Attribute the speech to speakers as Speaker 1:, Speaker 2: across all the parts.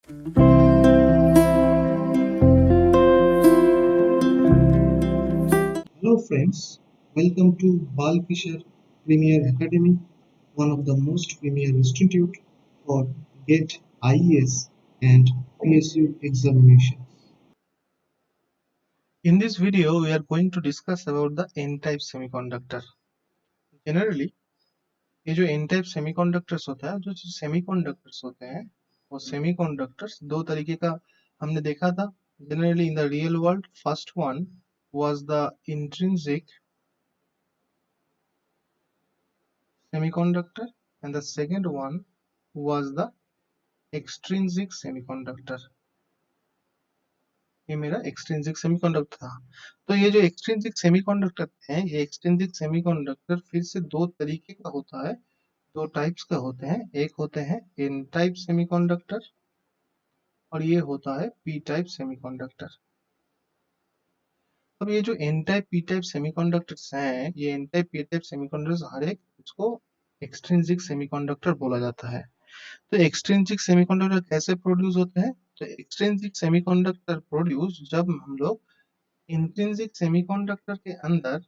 Speaker 1: Hello friends, welcome to Balkishar Premier Academy, one of the most premier institute for GATE, IES and PSU examinations. In this video, we are going to discuss about the N-type semiconductor. Generally, ये जो N-type semiconductors होता है, जो semiconductors होते हैं, वो semiconductors दो तरीके का हमने देखा था. Generally, in the real world, first one was the intrinsic semiconductor and the second one was the extrinsic semiconductor. ये मेरा extrinsic semiconductor था. तो ये जो extrinsic semiconductor है, ये extrinsic semiconductor फिर से दो तरीके का होता है, दो टाइप्स का होते हैं. एक होते हैं N type semiconductor और ये होता है P type semiconductor. अब ये जो N type P type semiconductors हैं, ये N type P type semiconductors हर एक इसको extrinsic semiconductor बोला जाता है. तो एक्सट्रिंसिक सेमीकंडक्टर कैसे प्रोड्यूस होते हैं? तो एक्सट्रिंसिक सेमीकंडक्टर प्रोड्यूस जब हम लोग इंट्रिंसिक सेमीकंडक्टर के अंदर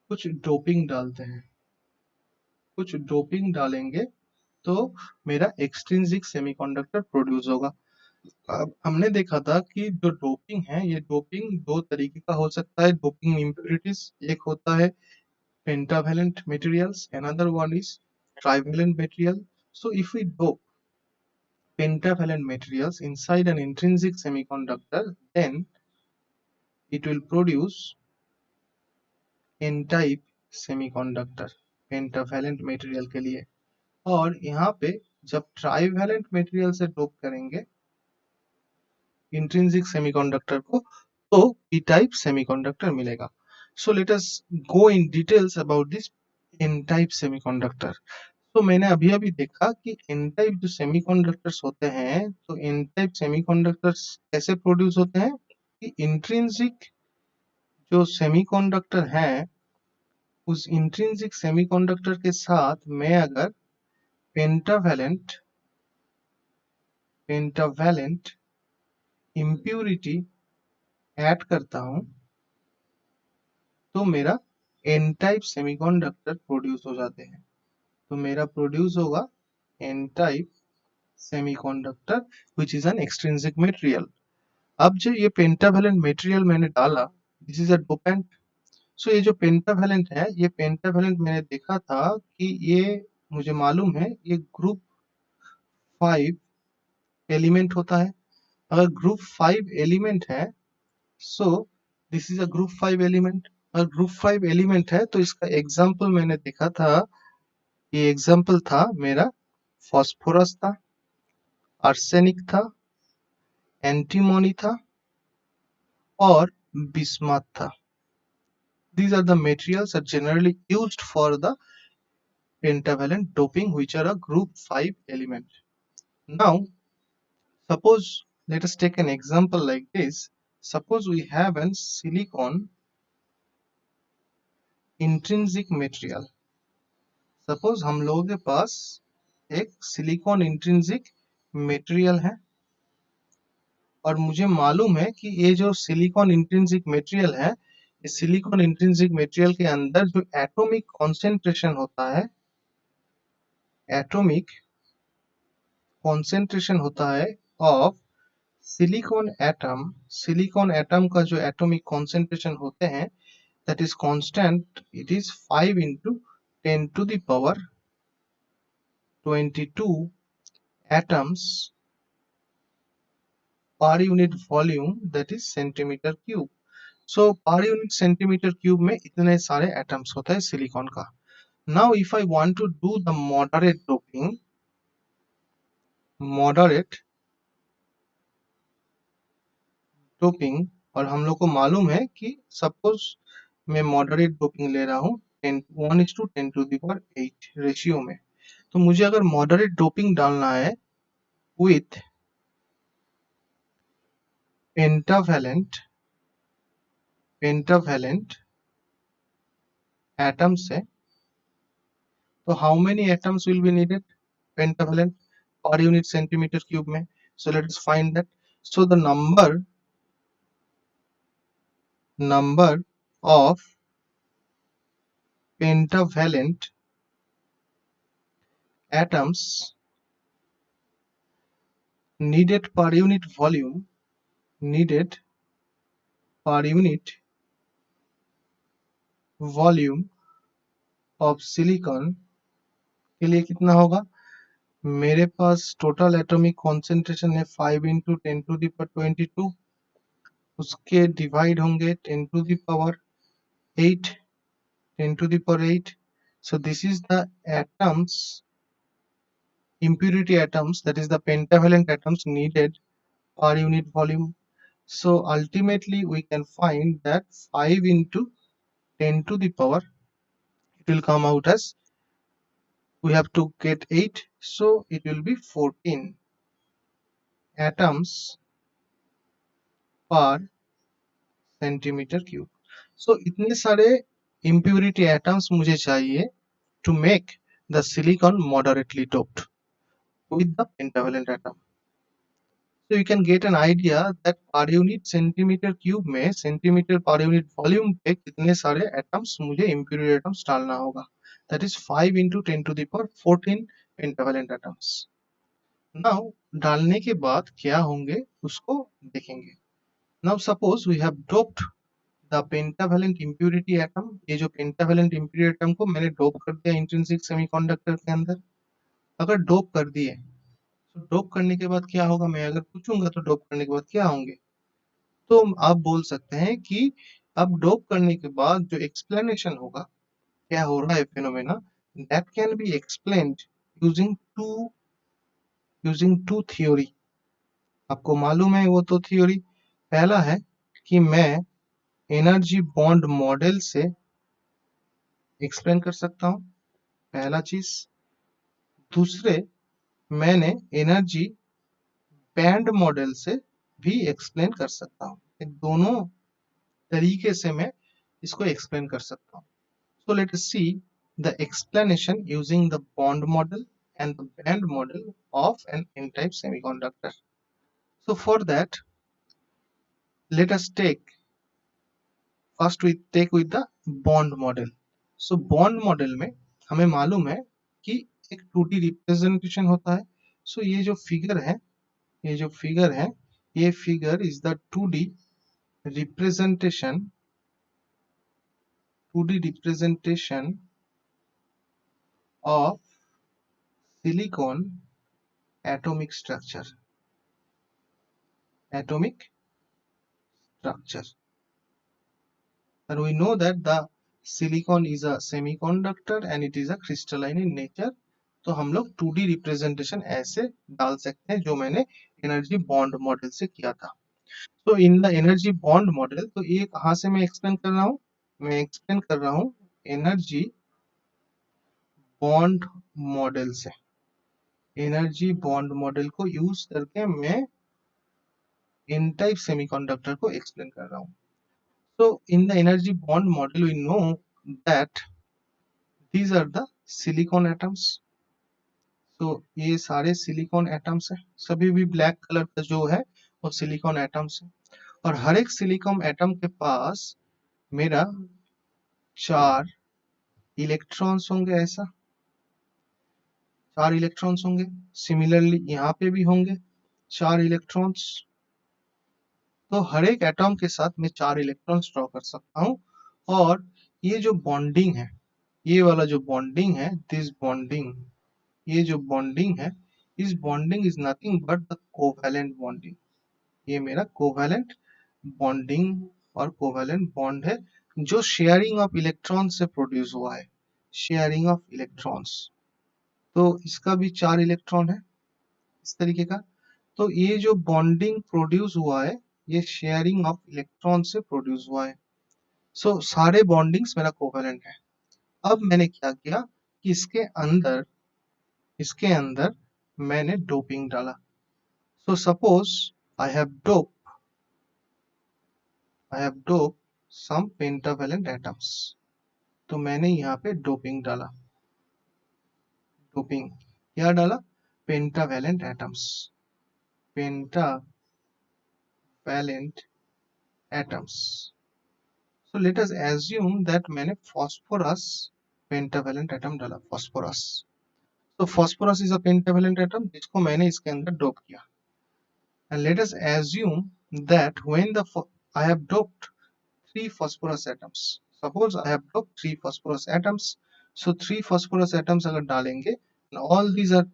Speaker 1: कुछ डोपिंग डालते हैं. कुछ डोपिंग डालेंगे तो मेरा एक्सट्रिंसिक सेमीकंडक्टर प्रोड्यूस होगा. अब हमने देखा था कि जो डोपिंग है, ये डोपिंग दो तरीके का हो सकता है. डोपिंग इम्प्योरिटीज, एक होता है pentavalent materials, another one is trivalent material. So if we dope pentavalent materials inside an intrinsic semiconductor, then it will produce n-type semiconductor pentavalent material के लिए. और यहाँ पे जब ट्राइवेलेंट मटेरियल से डोप करेंगे इंट्रिंसिक सेमीकंडक्टर को तो p-type semiconductor मिलेगा. So let us go in details about this n-type semiconductor. तो मैंने अभी देखा कि एन टाइप जो सेमीकंडक्टर्स होते हैं, तो एन टाइप सेमीकंडक्टर्स कैसे प्रोड्यूस होते हैं कि इंट्रिंसिक जो सेमीकंडक्टर है, उस इंट्रिंसिक सेमीकंडक्टर के साथ मैं अगर पेंटावेलेंट इम्प्यूरिटी ऐड करता हूं तो मेरा एन टाइप सेमीकंडक्टर प्रोड्यूस हो जाते हैं. तो मेरा प्रोड्यूस होगा N type semiconductor which is an extrinsic material. अब जो ये पेंटावेलेंट मटेरियल मैंने डाला, दिस इज अ डोपेंट. सो ये जो पेंटावेलेंट है, ये पेंटावेलेंट मैंने देखा था कि ये मुझे मालूम है ये ग्रुप 5 एलिमेंट होता है. अगर ग्रुप 5 एलिमेंट है, so this is a group 5 element. अगर ग्रुप 5 एलिमेंट है तो इसका एग्जाम्पल मैंने देखा था. ये एग्जाम्पल था मेरा फॉस्फोरस था, आर्सेनिक था, एंटीमोनी था और बिस्मथ था. These are the materials are generally used for the pentavalent doping, which are a group 5 element. Now, suppose let us take an example like this. Suppose we have an silicon intrinsic material. Suppose हम लोगों के पास एक silicon intrinsic material है और मुझे मालूम है कि ये जो सिलिकॉन इंट्रिंसिक मटेरियल है, इस सिलिकॉन इंट्रिंसिक मटेरियल के अंदर जो एटॉमिक कॉन्सेंट्रेशन होता है, एटॉमिक कॉन्सेंट्रेशन होता है ऑफ सिलिकॉन एटम का जो एटॉमिक कॉन्सेंट्रेशन होते हैं, that is constant. It is 5 into 10 to the power 22 atoms per unit volume, that is centimeter cube. So per unit centimeter cube में इतने सारे एटम्स होता है सिलिकॉन का. Now if I want to do the moderate doping, और हम लोग को मालूम है कि सपोज मैं मॉडरेट डोपिंग ले रहा हूँ 1:10⁸ रेशियो में, तो मुझे अगर मॉडरेट डोपिंग डालना है विथ पेंटावेलेंट एटम से, तो how many atoms will be needed? Pentavalent per unit centimeter cube में. So let us find that. So the number of pentavalent atoms needed per unit volume of silicon के लिए कितना होगा. मेरे पास total atomic concentration है 5 into 10⁻22. उसके divide होंगे 10⁻8 10⁻8. So this is the atoms, impurity atoms, that is the pentavalent atoms needed per unit volume. So ultimately we can find that 5 into 10 to the power, it will come out as, we have to get 8, so it will be 14 atoms per centimeter cube. So इतने सारे impurity atoms मुझे चाहिए to make the silicon moderately doped with the pentavalent atom. So you can get an idea that per unit centimeter cube में centimeter per unit volume पे कितने सारे atoms मुझे impurity atoms डालना होगा. That is 5 into 10 to the power 14 pentavalent atoms. Now डालने के बाद क्या होंगे उसको देखेंगे. Now suppose we have doped the pentavalent impurity atom. ये जो pentavalent impurity atom को मैंने डोप कर दिया इंट्रिंसिक सेमीकंडक्टर के अंदर. अगर डोप कर दिए तो डोप करने के बाद क्या होगा, मैं अगर पूछूंगा तो डोप करने के बाद क्या होंगे, तो आप बोल सकते हैं कि अब डोप करने के बाद जो एक्सप्लेनेशन होगा क्या हो रहा है phenomena, that can be explained using two theory. आपको मालूम है वो तो थ्योरी. पहला है कि मैं एनर्जी बॉन्ड मॉडल से एक्सप्लेन कर सकता हूँ, पहला चीज. दूसरे, मैंने एनर्जी बैंड मॉडल से भी एक्सप्लेन कर सकता हूँ. दोनों तरीके से मैं इसको एक्सप्लेन कर सकता हूँ. So let us see the explanation using the bond model and the band model of an n-type semiconductor. So for that, let us take with the bond model. So bond model में हमें मालूम है कि एक 2D representation होता है. So ये जो फिगर है ये figure is the 2D representation of silicon atomic structure. And we know that the silicon is a semiconductor and it is a crystalline in nature. तो हम लोग 2D रिप्रेजेंटेशन ऐसे डाल सकते हैं जो मैंने एनर्जी बॉन्ड मॉडल से किया था. तो in the energy bond model, तो ये कहाँ से मैं एक्सप्लेन कर रहा हूँ, मैं एक्सप्लेन कर रहा हूँ एनर्जी बॉन्ड मॉडल से. एनर्जी बॉन्ड मॉडल को यूज करके मैं एन टाइप सेमीकंडक्टर को एक्सप्लेन कर रहा हूँ. So in the energy bond model we know that these are the silicon atoms. So ये सारे सिलिकॉन एटम्स हैं, सभी भी ब्लैक कलर का जो है वो सिलिकॉन एटम्स है. और हर एक सिलिकॉन एटम के पास मेरा 4 इलेक्ट्रॉन्स होंगे, ऐसा 4 इलेक्ट्रॉन्स होंगे. सिमिलरली यहाँ पे भी होंगे 4 इलेक्ट्रॉन्स. तो हर एक एटम के साथ मैं 4 इलेक्ट्रॉन्स ड्रॉ कर सकता हूँ. और ये जो बॉन्डिंग है, ये वाला जो बॉन्डिंग है, दिस बॉन्डिंग, ये जो बॉन्डिंग है, इस bonding is nothing but the covalent bonding. ये मेरा कोवैलेंट बॉन्डिंग और कोवैलेंट बॉन्ड है जो शेयरिंग ऑफ इलेक्ट्रॉन से प्रोड्यूस हुआ है. शेयरिंग ऑफ इलेक्ट्रॉन्स, तो इसका भी 4 इलेक्ट्रॉन है इस तरीके का. तो ये जो बॉन्डिंग प्रोड्यूस हुआ है ये शेयरिंग ऑफ इलेक्ट्रॉन से प्रोड्यूस हुआ है. सो सारे बॉन्डिंग्स मेरा कोवैलेंट है. अब मैंने क्या किया कि इसके अंदर मैंने डोपिंग डाला. So suppose I have dope some pentavalent atoms. तो मैंने यहाँ पे डोपिंग डाला. डोपिंग क्या डाला, pentavalent atoms. Pentavalent atoms. So let us assume that मैंने phosphorus pentavalent atom डाला, phosphorus. So phosphorus is a pentavalent atom जिसको मैंने इसके अंदर डोप किया. And let us assume that when I have doped 3 phosphorus atoms. Suppose I have doped 3 phosphorus atoms. So 3 phosphorus atoms अगर डालेंगे, and all these are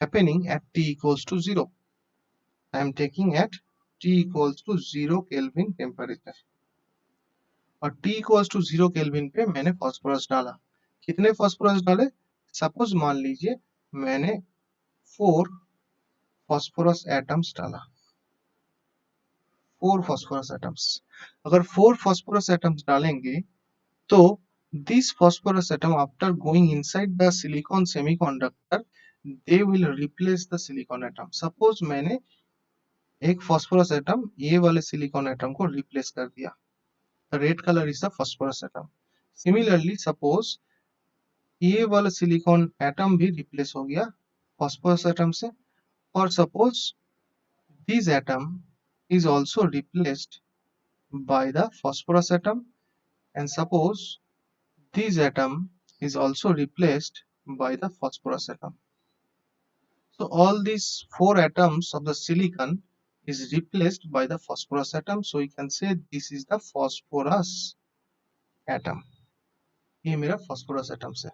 Speaker 1: happening at T equals to 0. I am taking at T equals to 0 Kelvin temperature. और T equals to 0 Kelvin पे मैंने phosphorus डाला. कितने phosphorus डाले? Suppose मान लीजिए मैंने 4 phosphorus atoms डाला. 4 phosphorus atoms. अगर 4 phosphorus atoms डालेंगे तो this phosphorus atom after going inside the silicon semiconductor they will replace the silicon atom. Suppose मैंने एक phosphorus atom ये वाले silicon atom को replace कर दिया. The red color is the phosphorus atom. Similarly suppose ये वाला silicon atom भी replace हो गया phosphorus atom से, और suppose this atom is also replaced by the phosphorus atom, and suppose this atom is also replaced by the phosphorus atom. So all these 4 atoms of the silicon is replaced by the phosphorus atom. So we can say this is the phosphorus atom. ये मेरा phosphorus atom है.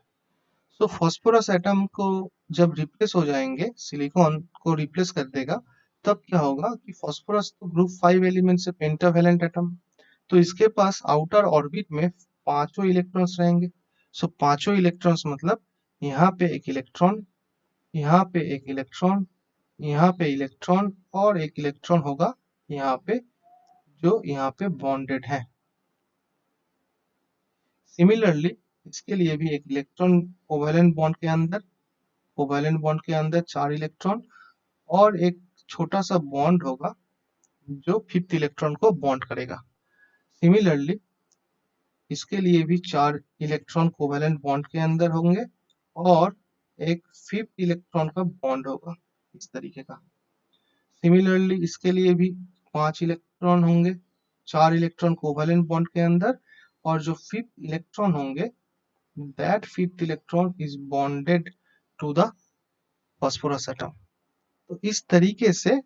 Speaker 1: So phosphorus atom को जब replace हो जाएंगे, silicon को replace कर देगा, तब क्या होगा कि phosphorus तो group 5 एलिमेंट से pentavalent atom, तो इसके पास आउटर ऑर्बिट में पांचों इलेक्ट्रॉन्स रहेंगे. सो पांचों इलेक्ट्रॉन्स मतलब यहाँ पे एक इलेक्ट्रॉन, यहाँ पे एक इलेक्ट्रॉन, यहाँ पे इलेक्ट्रॉन और एक इलेक्ट्रॉन होगा यहाँ पे जो यहाँ पे बॉन्डेड है. सिमिलरली इसके लिए भी एक इलेक्ट्रॉन कोवेलेंट बॉन्ड के अंदर 4 इलेक्ट्रॉन और एक छोटा सा बॉन्ड होगा जो 5th इलेक्ट्रॉन को बॉन्ड करेगा. सिमिलरली इसके लिए भी 4 इलेक्ट्रॉन कोवेलेंट बॉन्ड के अंदर होंगे और एक 5th इलेक्ट्रॉन का बॉन्ड होगा इस तरीके का. सिमिलरली इसके लिए भी 5 इलेक्ट्रॉन होंगे, 4 इलेक्ट्रॉन कोवेलेंट बॉन्ड के अंदर, और जो 5th इलेक्ट्रॉन होंगे that 5th electron is bonded to the phosphorus atom. तो इस तरीके से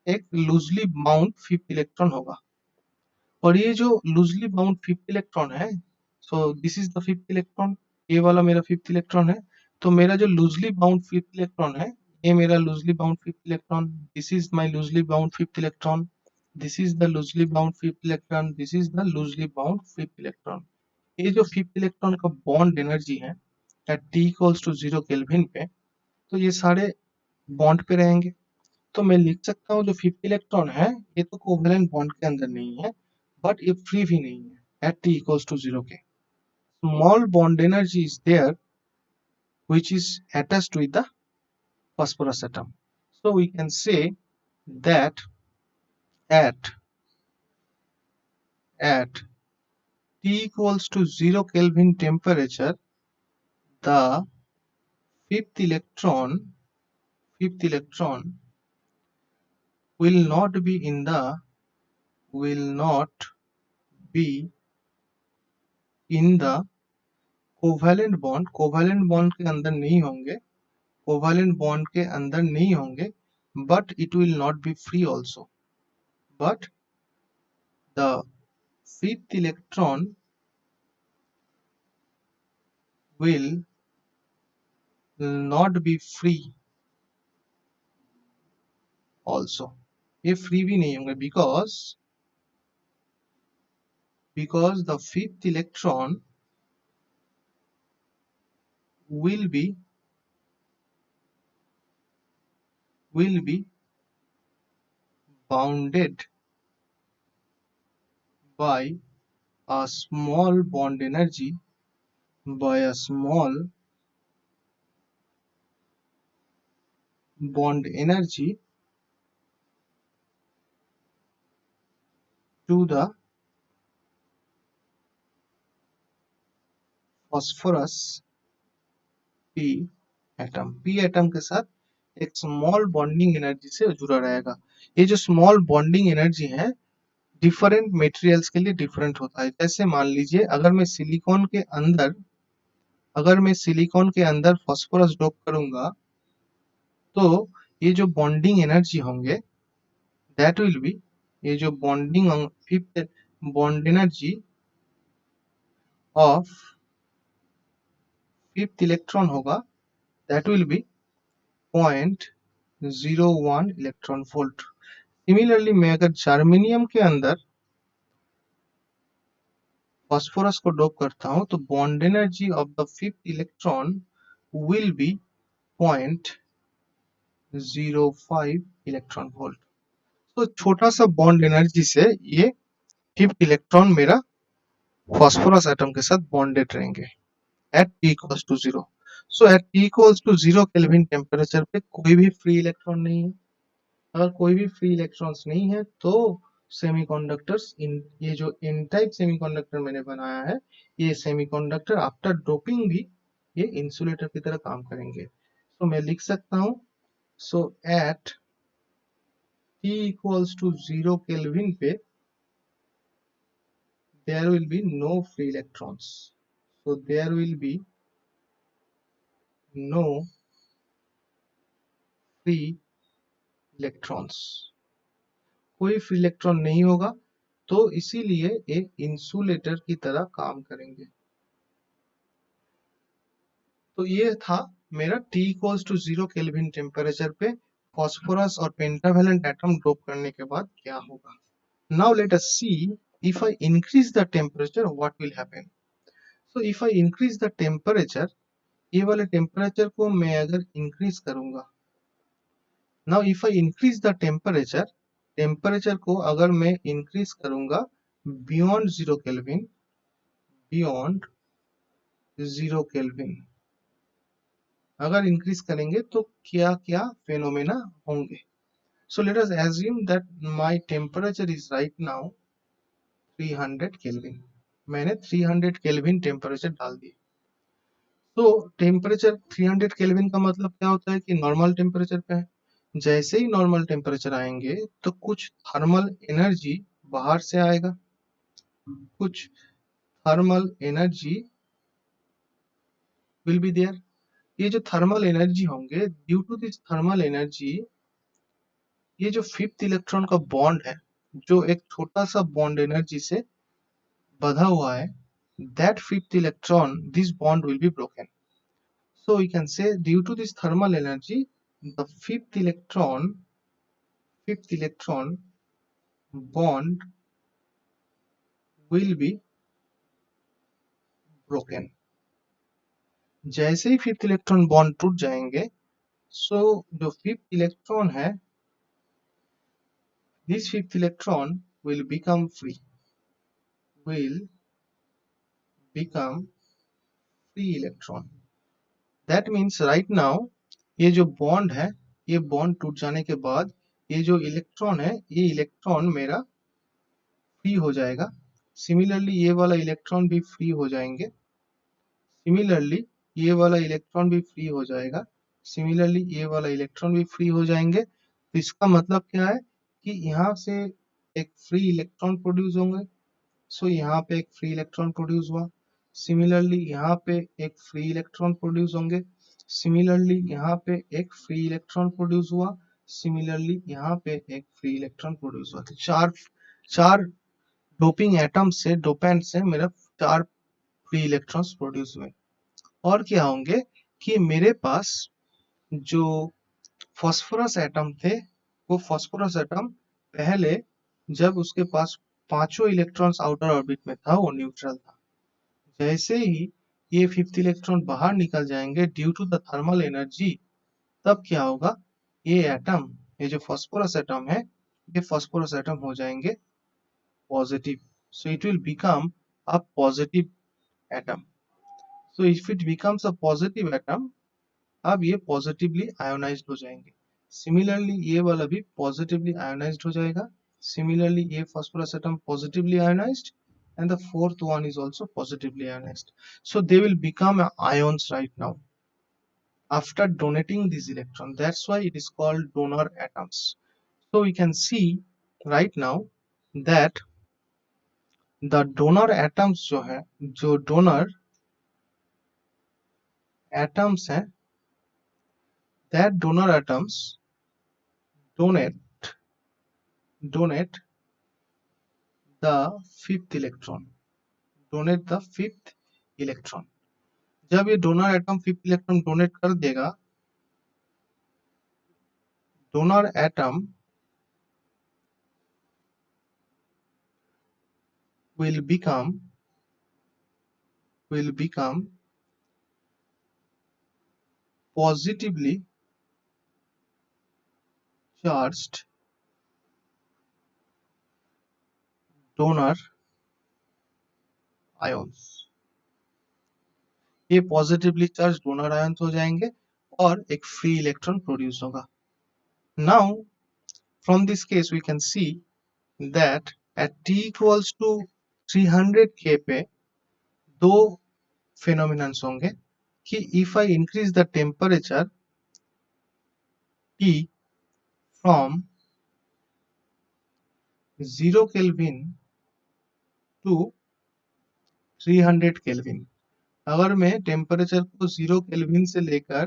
Speaker 1: एक लूजली बाउंड 5th इलेक्ट्रॉन होगा. और ये जो लूजली बाउंड 5th इलेक्ट्रॉन है, so this is the 5th electron, ये वाला मेरा 5th इलेक्ट्रॉन है. तो मेरा जो लूजली बाउंड 5th इलेक्ट्रॉन है, ये मेरा loosely bound 5th electron, this is my loosely bound 5th electron, this is the loosely bound 5th electron, this is the loosely bound 5th electron. ये जो 5th electron का bond energy है at T equals to 0 kelvin पे, तो ये सारे bond पे रहेंगे. तो मैं लिख सकता हूँ जो 5th इलेक्ट्रॉन है ये तो कोवेलेंट बॉन्ड के अंदर नहीं है, बट ये फ्री भी नहीं है एट T equals to 0 के. Small bond energy is there which is attached with the phosphorus atom. So we can say that at T equals to 0 Kelvin temperature, the fifth electron will not be in the covalent bond के अंदर नहीं होंगे, covalent bond के अंदर नहीं होंगे, but it will not be free also. But the fifth electron will not be free also. ये free भी नहीं होंगे because the fifth electron will be bounded by a small bond energy to the phosphorus p atom के साथ एक small bonding energy से जुड़ा रहेगा। ये जो स्मॉल बॉन्डिंग एनर्जी है डिफरेंट मटेरियल्स के लिए डिफरेंट होता है। जैसे मान लीजिए अगर मैं सिलिकॉन के अंदर फास्फोरस डोप करूंगा तो ये जो बॉन्डिंग एनर्जी होंगे दैट विल बी, ये जो bonding fifth bond energy of fifth electron होगा that will be 0.01 electron volt. Similarly मैं अगर जर्मेनियम के अंदर फास्फोरस को डोप करता हूं तो bond energy of the fifth electron will be 0.05 electron volt. तो छोटा सा बॉन्ड एनर्जी से ये फिफ्थ इलेक्ट्रॉन मेरा फास्फोरस एटम के साथ बॉन्डेड रहेंगे at T equals to 0। So at T equals to 0 kelvin temperature पे कोई भी फ्री इलेक्ट्रॉन नहीं है। अगर कोई भी फ्री इलेक्ट्रॉन्स नहीं है तो सेमीकंडक्टर्स इन ये जो एन टाइप सेमीकंडक्टर मैंने बनाया है ये सेमीकंडक्टर आफ्टर डोपिंग भी ये इंसुलेटर की तरह काम करेंगे। तो मैं लिख सकता हूँ सो at T equals to 0 Kelvin पे there will be no free electrons. So there will be no free electrons. कोई फ्री इलेक्ट्रॉन नहीं होगा तो इसीलिए एक इंसुलेटर की तरह काम करेंगे। तो ये था मेरा T equals to 0 kelvin temperature पे फास्फोरस और पेंटावेलेंट एटम ड्रॉप करने के बाद क्या होगा। Now let us see if I increase the temperature what will happen. So if I increase the temperature, ये वाले टेम्परेचर को मैं अगर इंक्रीज करूंगा, now if I increase the temperature को अगर मैं इंक्रीज करूंगा बियॉन्ड 0 केल्विन, बियॉन्ड 0 केल्विन अगर इंक्रीज करेंगे तो क्या क्या फेनोमेना होंगे। सो let us assume that my temperature is right now 300 kelvin. मैंने 300 केल्विन टेम्परेचर डाल दिया। तो टेम्परेचर 300 केल्विन का मतलब क्या होता है कि नॉर्मल टेम्परेचर पे है। जैसे ही नॉर्मल टेम्परेचर आएंगे तो कुछ थर्मल एनर्जी बाहर से आएगा, कुछ thermal energy will be there. ये जो थर्मल एनर्जी होंगे due to this thermal energy ये जो फिफ्थ इलेक्ट्रॉन का बॉन्ड है जो एक छोटा सा बॉन्ड एनर्जी से बधा हुआ है that fifth electron this bond will be broken. So we can say due to this thermal energy, the fifth electron bond will be broken. जैसे ही फिफ्थ इलेक्ट्रॉन बॉन्ड टूट जाएंगे सो जो फिफ्थ इलेक्ट्रॉन है this fifth electron will become free electron. That means right now ये जो bond है ये bond टूट जाने के बाद ये जो इलेक्ट्रॉन है ये इलेक्ट्रॉन मेरा फ्री हो जाएगा। सिमिलरली ये वाला इलेक्ट्रॉन भी फ्री हो जाएंगे। सिमिलरली ये वाला इलेक्ट्रॉन भी फ्री हो जाएगा। सिमिलरली ये वाला इलेक्ट्रॉन भी फ्री हो जाएंगे। तो इसका मतलब क्या है कि यहाँ से एक फ्री इलेक्ट्रॉन प्रोड्यूस होंगे। सो यहाँ पे एक फ्री इलेक्ट्रॉन प्रोड्यूस हुआ। सिमिलरली यहाँ पे एक फ्री इलेक्ट्रॉन प्रोड्यूस होंगे। सिमिलरली यहाँ पे एक फ्री इलेक्ट्रॉन प्रोड्यूस हुआ। सिमिलरली यहाँ पे एक फ्री इलेक्ट्रॉन प्रोड्यूस हुआ। तो चार चार डोपिंग एटम से डोपेंट से मेरा चार फ्री इलेक्ट्रॉन्स प्रोड्यूस हुए। और क्या होंगे कि मेरे पास जो फास्फोरस एटम थे वो फास्फोरस एटम पहले जब उसके पास पांचों इलेक्ट्रॉन्स आउटर ऑर्बिट में था वो न्यूट्रल था। जैसे ही ये फिफ्थ इलेक्ट्रॉन बाहर निकल जाएंगे due to the thermal energy तब क्या होगा ये एटम ये जो फास्फोरस एटम है ये फास्फोरस एटम हो जाएंगे positive. So it will become a positive atom. So if it becomes a positive atom अब ये पॉजिटिवली आयोनाइज्ड हो जाएंगे। सिमिलरली ये वाला भी पॉजिटिवली आयोनाइज्ड हो जाएगा। सिमिलरली ये phosphorus atom positively ionised and the fourth one is also positively ionized, so they will become ions right now। after donating this electron. That's why it is called donor atoms. So we can see right now that the donor atoms जो है, जो donor atoms हैं, that donor atoms donate the fifth electron. Donate the fifth electron. जब ये donor atom fifth electron donate कर देगा, donor atom will become positively charged donor ions. ये positively charge donor ions हो जाएंगे और एक फ्री इलेक्ट्रॉन प्रोड्यूस होगा. Now from this case we can see that at t equals to 300 K पे दो फिनोमिनन्स होंगे कि if I increase the temperature T from 0 kelvin to 300 kelvin, अगर मैं टेम्परेचर को 0 केल्विन से लेकर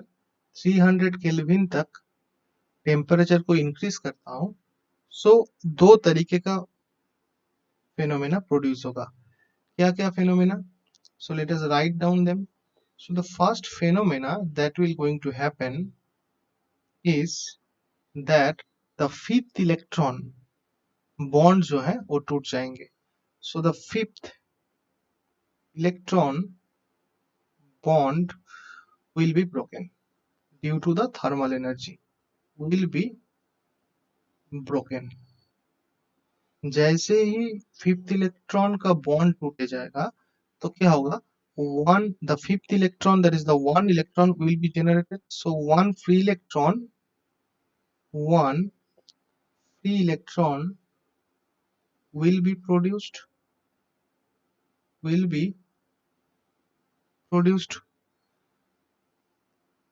Speaker 1: 300 केल्विन तक टेम्परेचर को इंक्रीज करता हूं, सो दो तरीके का फेनोमेना प्रोड्यूस होगा. क्या क्या phenomena? So let us write down them. So the first phenomena that will going to happen is that the fifth electron bond जो है वो टूट जाएंगे. सो द फिफ्थ इलेक्ट्रॉन bond will be broken due to the thermal energy, will be broken. जैसे ही fifth electron का बॉन्ड टूटे जाएगा तो क्या होगा, the fifth electron, that is the one electron will be generated. So one free electron will be produced,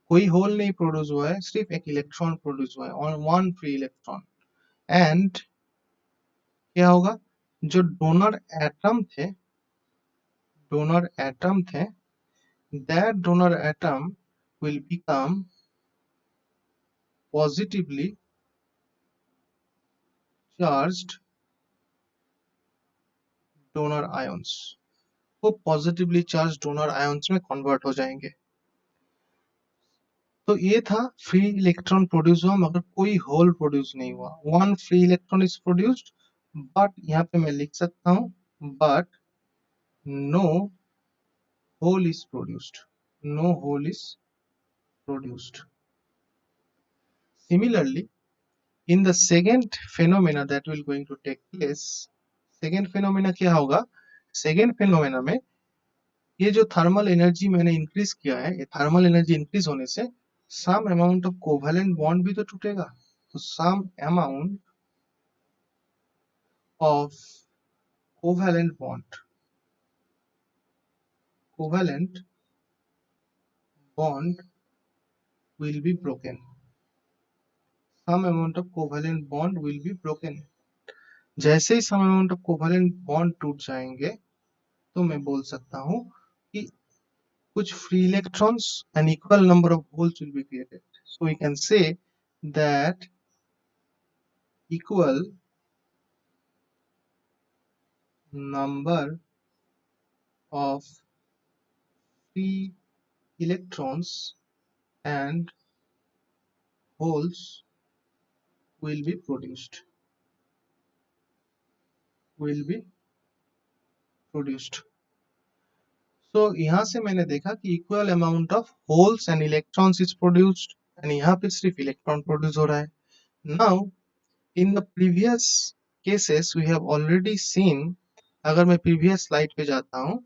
Speaker 1: कोई hole नहीं produce हुआ है, सिर्फ एक इलेक्ट्रॉन प्रोड्यूस हुआ है और वन फ्री इलेक्ट्रॉन. एंड क्या होगा, जो डोनर एटम थे, that donor atom will become positively charged donor ions. वो पॉजिटिवली चार्ज डोनर आयंस में कन्वर्ट हो जाएंगे. तो ये था फ्री इलेक्ट्रॉन प्रोड्यूस हुआ मगर कोई होल प्रोड्यूस नहीं हुआ. One free electron is produced, but यहाँ पे मैं लिख सकता हूँ but no hole is produced. Similarly, in the second phenomena that will going to take place, second phenomena क्या होगा, सेकेंड फिनोमेना में ये जो थर्मल एनर्जी मैंने इंक्रीज किया है, ये थर्मल एनर्जी इंक्रीज होने से some amount of covalent bond भी तो टूटेगा. तो some amount of covalent bond will be broken. Some amount of covalent bond will be broken. जैसे ही some amount of covalent bond टूट जाएंगे तो मैं बोल सकता हूँ कि कुछ free electrons and equal number of holes will be created. So we can say that equal number of free electrons and holes will be produced. So यहाँ से मैंने देखा कि equal amount of holes and electrons is produced and यहाँ पे सिर्फ electron produce हो रहा है. Now in the previous cases we have already seen, अगर मैं previous slide पे जाता हूँ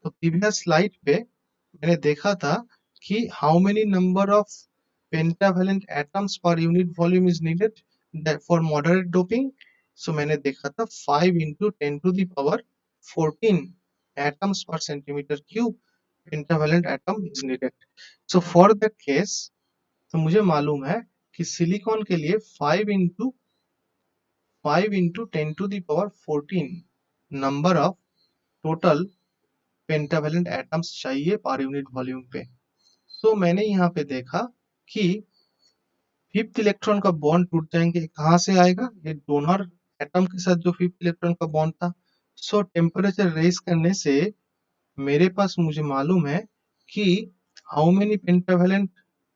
Speaker 1: तो previous slide पे मैंने देखा था कि how many number of pentavalent atoms per unit volume is needed for moderate doping. So मैंने देखा था 5 into 10 to the power 14 atoms per centimeter cube pentavalent atom is needed. So for that case तो मुझे मालूम है कि silicon के लिए 5 into 10 to the power 14 number of total pentavalent atoms चाहिए पर यूनिट वॉल्यूम पे। सो मैंने यहाँ पे देखा कि फिफ्थ इलेक्ट्रॉन का बॉन्ड टूट जाएंगे, कहाँ से आएगा, ये डोनर एटम के साथ जो फिफ्थ इलेक्ट्रॉन का बॉन्ड था। सो टेम्परेचर रेज करने से मेरे पास मुझे मालूम है कि how many pentavalent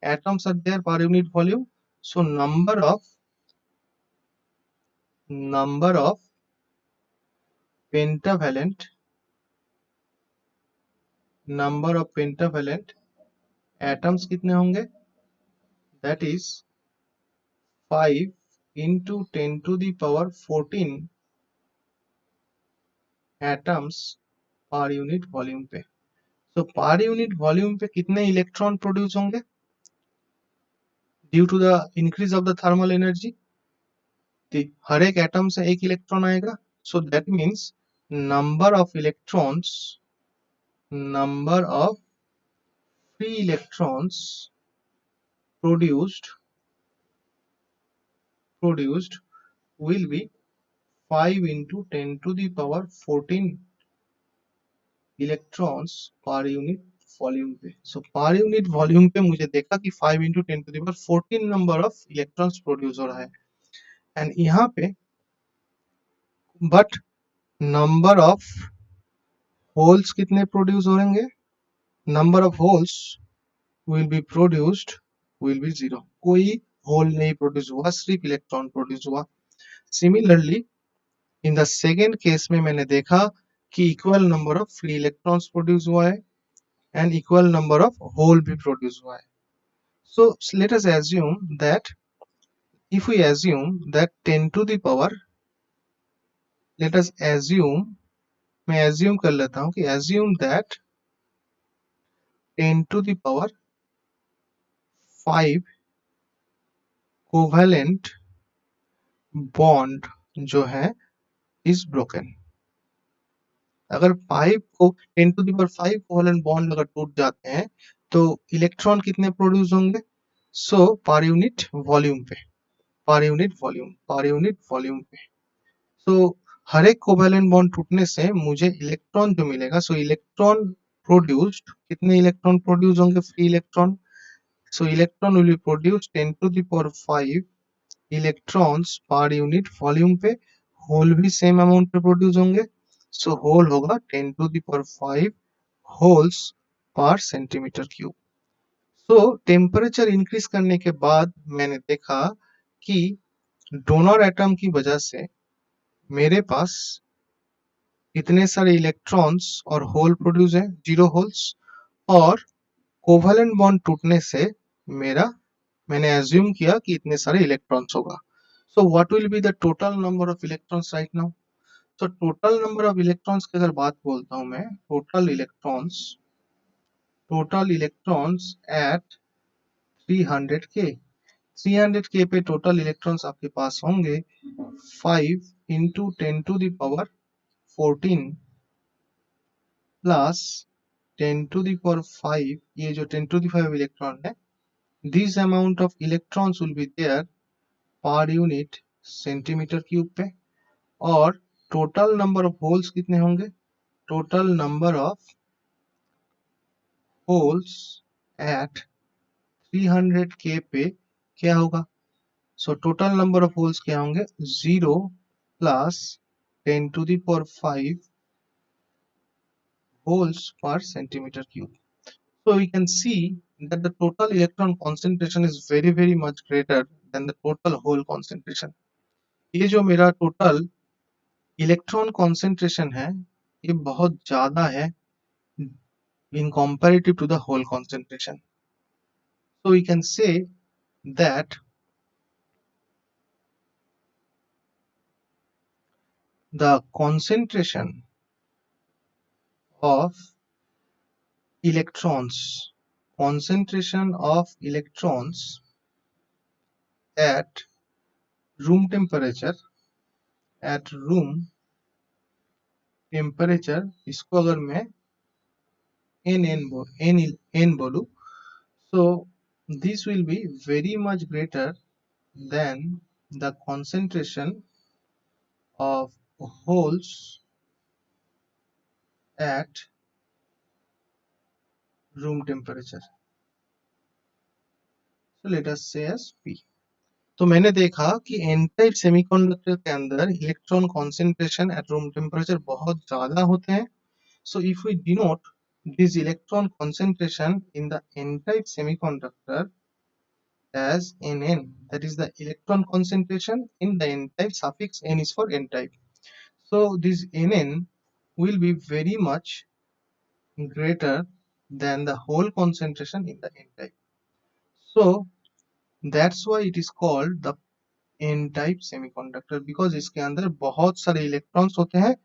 Speaker 1: atoms are there per unit volume. So number of pentavalent atoms कितने होंगे, that is 5 into 10 to the power 14 atoms per unit volume पे। तो पर यूनिट वॉल्यूम पे कितने इलेक्ट्रॉन प्रोड्यूस होंगे due to the increase of the thermal energy. हर एक atom से एक इलेक्ट्रॉन आएगा। So that means number of electrons number of free electrons produced will be 5 into 10 to the power 14 electrons पर unit volume पे। सो पर unit volume पे मुझे देखा कि 5 into 10 to the power 14 number of electrons produce हो रहा है। एंड यहाँ पे बट नंबर ऑफ होल्स कितने प्रोड्यूस होंगे, number of holes will be produced will be 0, कोई होल नहीं प्रोड्यूस हुआ, सिर्फ इलेक्ट्रॉन प्रोड्यूस हुआ। Similarly in the second case में मैंने देखा कि equal number of free electrons produce हुआ है and equal number of hole भी प्रोड्यूस हुआ है। So let us assume that if we assume that 10 to the power, let us assume, मैं assume कर लेता हूँ कि assume that 10 to the power 5 covalent bond जो है is broken। अगर 5 को 10 to the power 5 covalent bond अगर टूट जाते हैं तो इलेक्ट्रॉन कितने प्रोड्यूस होंगे, सो पर यूनिट वॉल्यूम पे, पर यूनिट वॉल्यूम पे। सो हर एक कोवेलेंट बॉन्ड टूटने से मुझे इलेक्ट्रॉन जो मिलेगा, सो इलेक्ट्रॉन प्रोड्यूस्ड, कितने इलेक्ट्रॉन प्रोड्यूस होंगे, free electron. So electron will B produce 10 to the power 5 electrons पर यूनिट वॉल्यूम पे। होल भी सेम अमाउंट पे प्रोड्यूस होंगे। सो होल होगा 10 to the power 5 holes per centimetre cube. So temperature increase करने के बाद मैंने देखा कि डोनर एटम की वजह से मेरे पास इतने सारे इलेक्ट्रॉन्स और होल प्रोड्यूस है, 0 होल्स। और कोवेलेंट बॉन्ड टूटने से मैंने एज्यूम किया कि इतने सारे इलेक्ट्रॉन्स होगा। So what will be the total number of electrons right now. तो टोटल नंबर ऑफ इलेक्ट्रॉन्स की अगर बात बोलता हूं मैं, टोटल इलेक्ट्रॉन्स एट 300 के, 300 के पे टोटल इलेक्ट्रॉन्स आपके पास होंगे 5 into 10 to the power 14 plus 10 to the power 5, ये जो 10 to the 5 इलेक्ट्रॉन है, this amount of electrons will be there per unit centimetre cube पे। और टोटल नंबर ऑफ होल्स कितने होंगे, total number of holes at 300 K पे क्या होगा, so total number of holes क्या होंगे, 0 plus 10 to the power 5 holes per centimetre cube. So we can see that the total electron concentration is very much greater than the total hole concentration। ये जो मेरा total electron concentration है ये बहुत ज्यादा है in comparative to the hole concentration। So we can say that the of concentration of electrons at room temperature, इसको अगर मैं n बोलूं, so this will be very much greater than the concentration of holes at room temperature. So let us say as P. तो मैंने देखा कि N type semiconductor के अंदर electron concentration at room temperature बहुत ज्यादा होते हैं. So if we denote this electron concentration in the n-type semiconductor as Nn, that is the electron concentration in the n-type, suffix n is for n-type. So this Nn will be very much greater than the whole concentration in the n-type. So that's why it is called the n-type semiconductor, because इसके अंदर बहुत सारे electrons होते हैं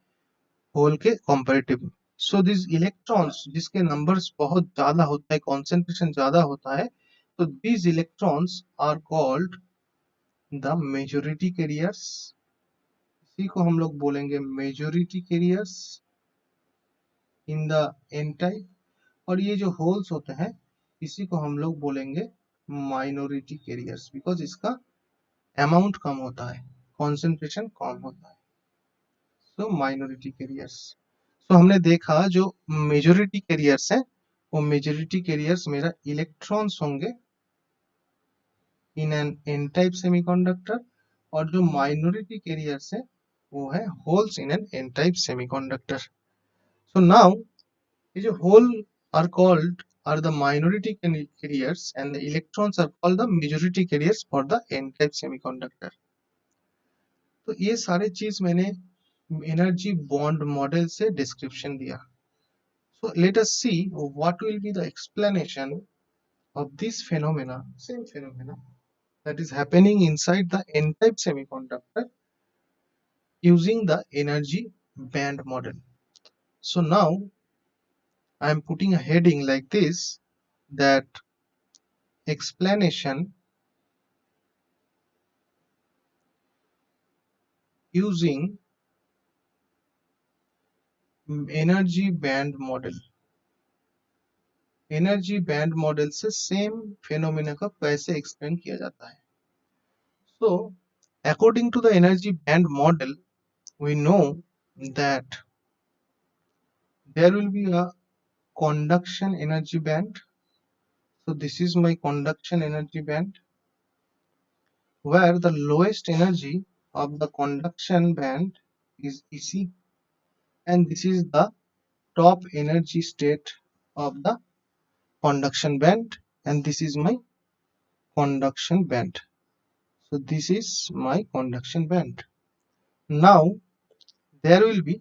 Speaker 1: whole के comparative. So this electrons जिसके numbers बहुत ज्यादा होता है, कॉन्सेंट्रेशन ज्यादा होता है, तो these electrons are called the majority carriers. इसी को हम लोग बोलेंगे majority carriers in the N type. और ये जो होल्स होते हैं इसी को हम लोग बोलेंगे माइनॉरिटी कैरियर्स, बिकॉज इसका अमाउंट कम होता है, कॉन्सेंट्रेशन कम होता है. सो माइनॉरिटी कैरियर्स. सो हमने देखा जो मेजॉरिटी कैरियर्स है वो मेजॉरिटी कैरियर्स मेरा इलेक्ट्रॉन्स होंगे in N N type semiconductor, और जो माइनॉरिटी कैरियर्स है वो है holes in N N type semiconductor. So now ये जो hole are called are the minority carriers and the electrons are called the majority carriers for the n-type semiconductor. तो ये सारे चीज मैंने एनर्जी बॉन्ड मॉडल से डिस्क्रिप्शन दिया. So let us see what will be the explanation of this phenomena, same phenomena that is happening inside the n-type semiconductor using the energy band model. So now I am putting a heading like this, that explanation using energy band model. Energy band model से same phenomena का कैसे explain किया जाता है. So according to the energy band model we know that there will be a conduction energy band. So this is my conduction energy band, where the lowest energy of the conduction band is EC, and this is the top energy state of the conduction band, and this is my conduction band. So this is my conduction band. Now there will be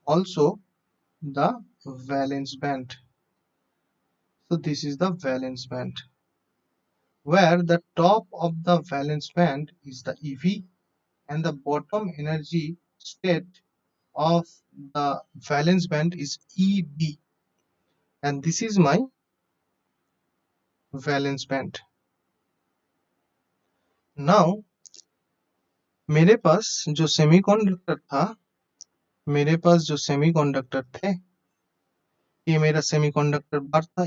Speaker 1: also the valence band. So this is the valence band, where the top of the valence band is the EV and the bottom energy state of the valence band is EB, and this is my valence band. Now मेरे पास जो semiconductor था, मेरे पास जो semiconductor थे, ये मेरा semiconductor बार था,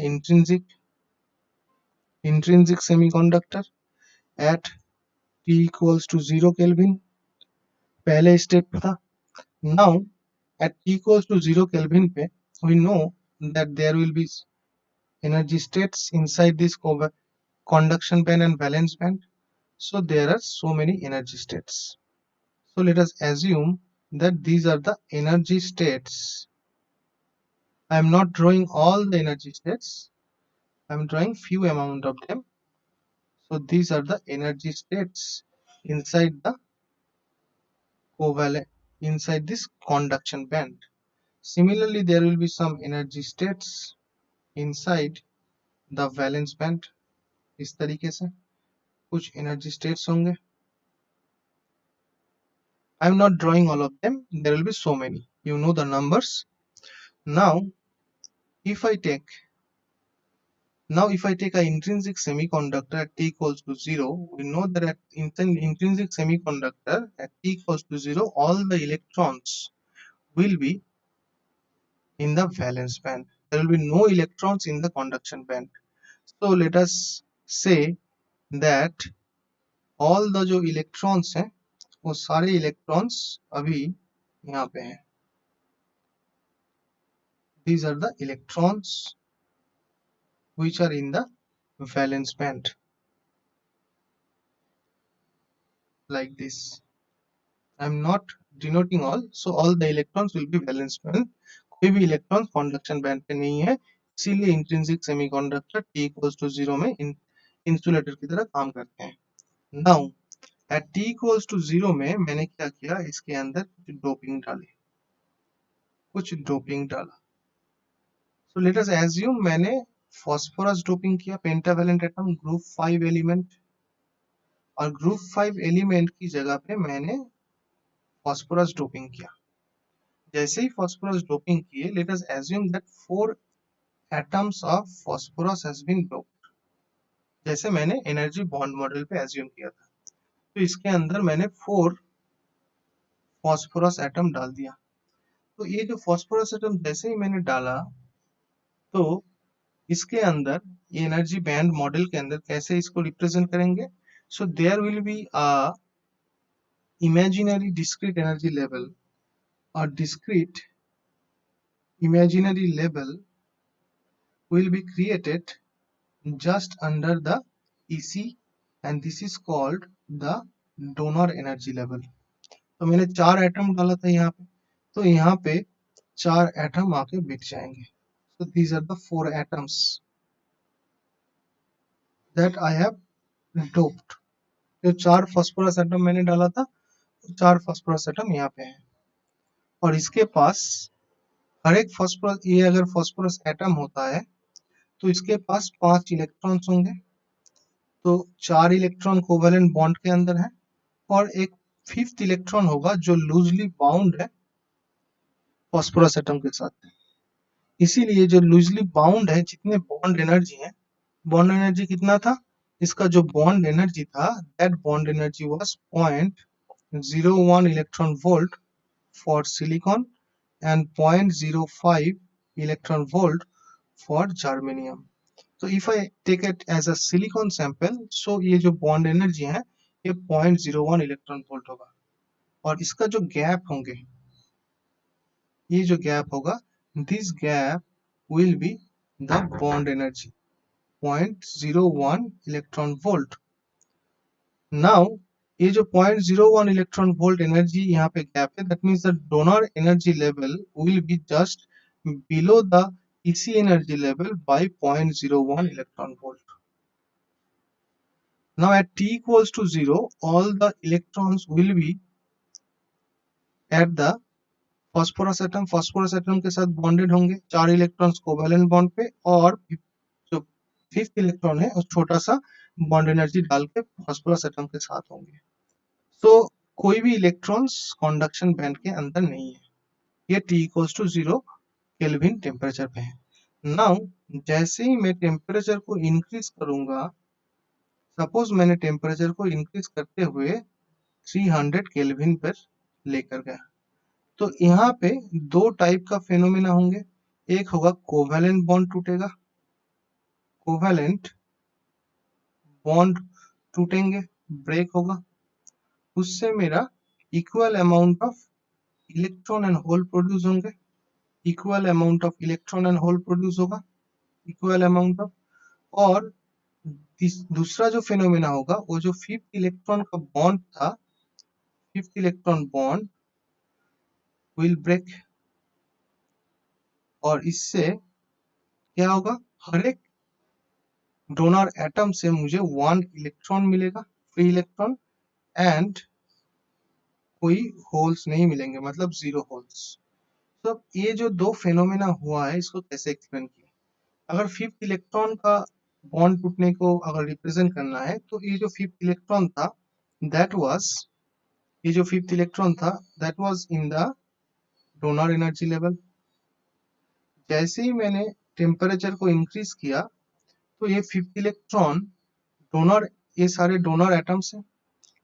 Speaker 1: intrinsic semiconductor at T equals to 0 Kelvin, पहले स्टेप पे था. Now at T equals to 0 Kelvin पे we know that there will be energy states inside this conduction band and valence band. So there are so many energy states. So let us assume that these are the energy states. I am not drawing all the energy states. I am drawing few amount of them. So these are the energy states inside the covalent, inside this conduction band. Similarly, there will be some energy states inside the valence band. इस तरीके से कुछ energy states होंगे. I am not drawing all of them. There will be so many. You know the numbers. Now, if I take an intrinsic semiconductor at T equals to 0, we know that at intrinsic semiconductor at T equals to 0, all the electrons will be in the valence band. There will be no electrons in the conduction band. So let us say that all the जो electrons हैं वो सारे electrons अभी यहाँ पे हैं. These are the electrons which are in the valence band like this. I am not denoting all, so all the electrons will be valence band. कोई भी इलेक्ट्रॉन कंडक्शन बैंड पे नहीं है, इसीलिए intrinsic semiconductor T equals to 0 में insulator की तरह काम करते हैं. Now at T equals to 0 में मैंने क्या किया, इसके अंदर कुछ डोपिंग डाला. So let us assume मैंने फॉस्फोरस डोपिंग किया, पेंटावेलेंट एटम, ग्रुप 5 एलिमेंट, और ग्रुप 5 एलिमेंट की जगह पे मैंने फॉस्फोरस डोपिंग किया. जैसे ही फॉस्फोरस डोपिंग किए, let us assume that 4 atoms of phosphorus has been doped. जैसे मैंने एनर्जी बॉन्ड मॉडल पे एज्यूम किया था, तो इसके अंदर मैंने 4 फॉस्फोरस एटम डाल दिया. तो ये जो फॉस्फोरस एटम जैसे ही मैंने डाला, तो इसके अंदर ये एनर्जी बैंड मॉडल के अंदर कैसे इसको रिप्रेजेंट करेंगे. So there will be a imaginary discrete energy level or discrete imaginary level will be created just under the EC, and this is called the donor energy level. तो मैंने 4 atom डाला था यहाँ पे, तो यहाँ पे 4 एटम आके बिक जाएंगे. So these are the 4 atoms that I have doped. जो 4 फॉस्फोरस एटम मैंने डाला था, 4 फॉस्फोरस एटम यहाँ पे है, और इसके पास हर एक फॉस्फोरस, ये अगर फॉस्फोरस एटम होता है तो इसके पास 5 इलेक्ट्रॉन्स होंगे. तो 4 इलेक्ट्रॉन कोवेलेंट बॉन्ड के अंदर है, और एक 5th इलेक्ट्रॉन होगा जो लूजली बाउंड है फॉस्फोरस एटम के साथ. इसीलिए जो लूजली बाउंड है, जितने बॉन्ड एनर्जी है, बॉन्ड एनर्जी कितना था, इसका जो बॉन्ड एनर्जी था, that bond energy was 0.01 electron volt for silicon and 0.05 electron volt for germanium. So if I take it as a silicon sample, so ये जो bond energy है ये 0.01 इलेक्ट्रॉन वोल्ट होगा, और इसका जो गैप होंगे, ये जो गैप होगा, this gap will be the bond energy 0.01 electron volt. Now ये जो 0.01 इलेक्ट्रॉन वोल्ट एनर्जी यहाँ पे गैप है, that means the donor energy level will be just below the EC energy level by 0.01 electron volt. Now at T equals to 0, all the electrons will be at the phosphorus atom. phosphorus atom के साथ bonded होंगे, 4 electrons covalent bond पे, और जो 5th electron है उस छोटा सा बॉन्ड एनर्जी डाल के फॉस्फोरस एटम के साथ होंगे. तो कोई भी इलेक्ट्रॉन्स कंडक्शन बैंड के अंदर नहीं है. ये T equals to 0 kelvin temperature पे है. नाउ जैसे ही मैं टेम्परेचर को इंक्रीज करूंगा, सपोज मैंने टेम्परेचर को इंक्रीज करते हुए 300 केल्विन पर लेकर गया, तो यहाँ पे 2 टाइप का फेनोमेना होंगे. एक होगा कोवेलेंट बॉन्ड टूटेगा, कोवेलेंट बॉन्ड टूटेंगे, ब्रेक होगा, उससे मेरा equal amount of electron and hole produce होंगे, equal amount of electron and hole produce होगा, इक्वल अमाउंट ऑफ. और दूसरा जो फेनोमेना होगा, वो जो 5th इलेक्ट्रॉन का बॉन्ड था, 5th electron bond will break, और इससे क्या होगा, हर एक डोनर एटम से मुझे 1 इलेक्ट्रॉन मिलेगा, फ्री इलेक्ट्रॉन, एंड कोई होल्स नहीं मिलेंगे, मतलब 0 होल्स. तो ये जो 2 फेनोमेना हुआ है, इसको कैसे एक्सप्लेन किया. अगर 5th इलेक्ट्रॉन का बॉन्ड टूटने को अगर रिप्रेजेंट करना है, तो ये जो 5th इलेक्ट्रॉन था, दैट वाज ये जो 5th इलेक्ट्रॉन था, that was in the donor energy level. जैसे ही मैंने टेम्परेचर को इंक्रीज किया, तो ये 5th इलेक्ट्रॉन डोनर, ये सारे डोनर एटम्स हैं,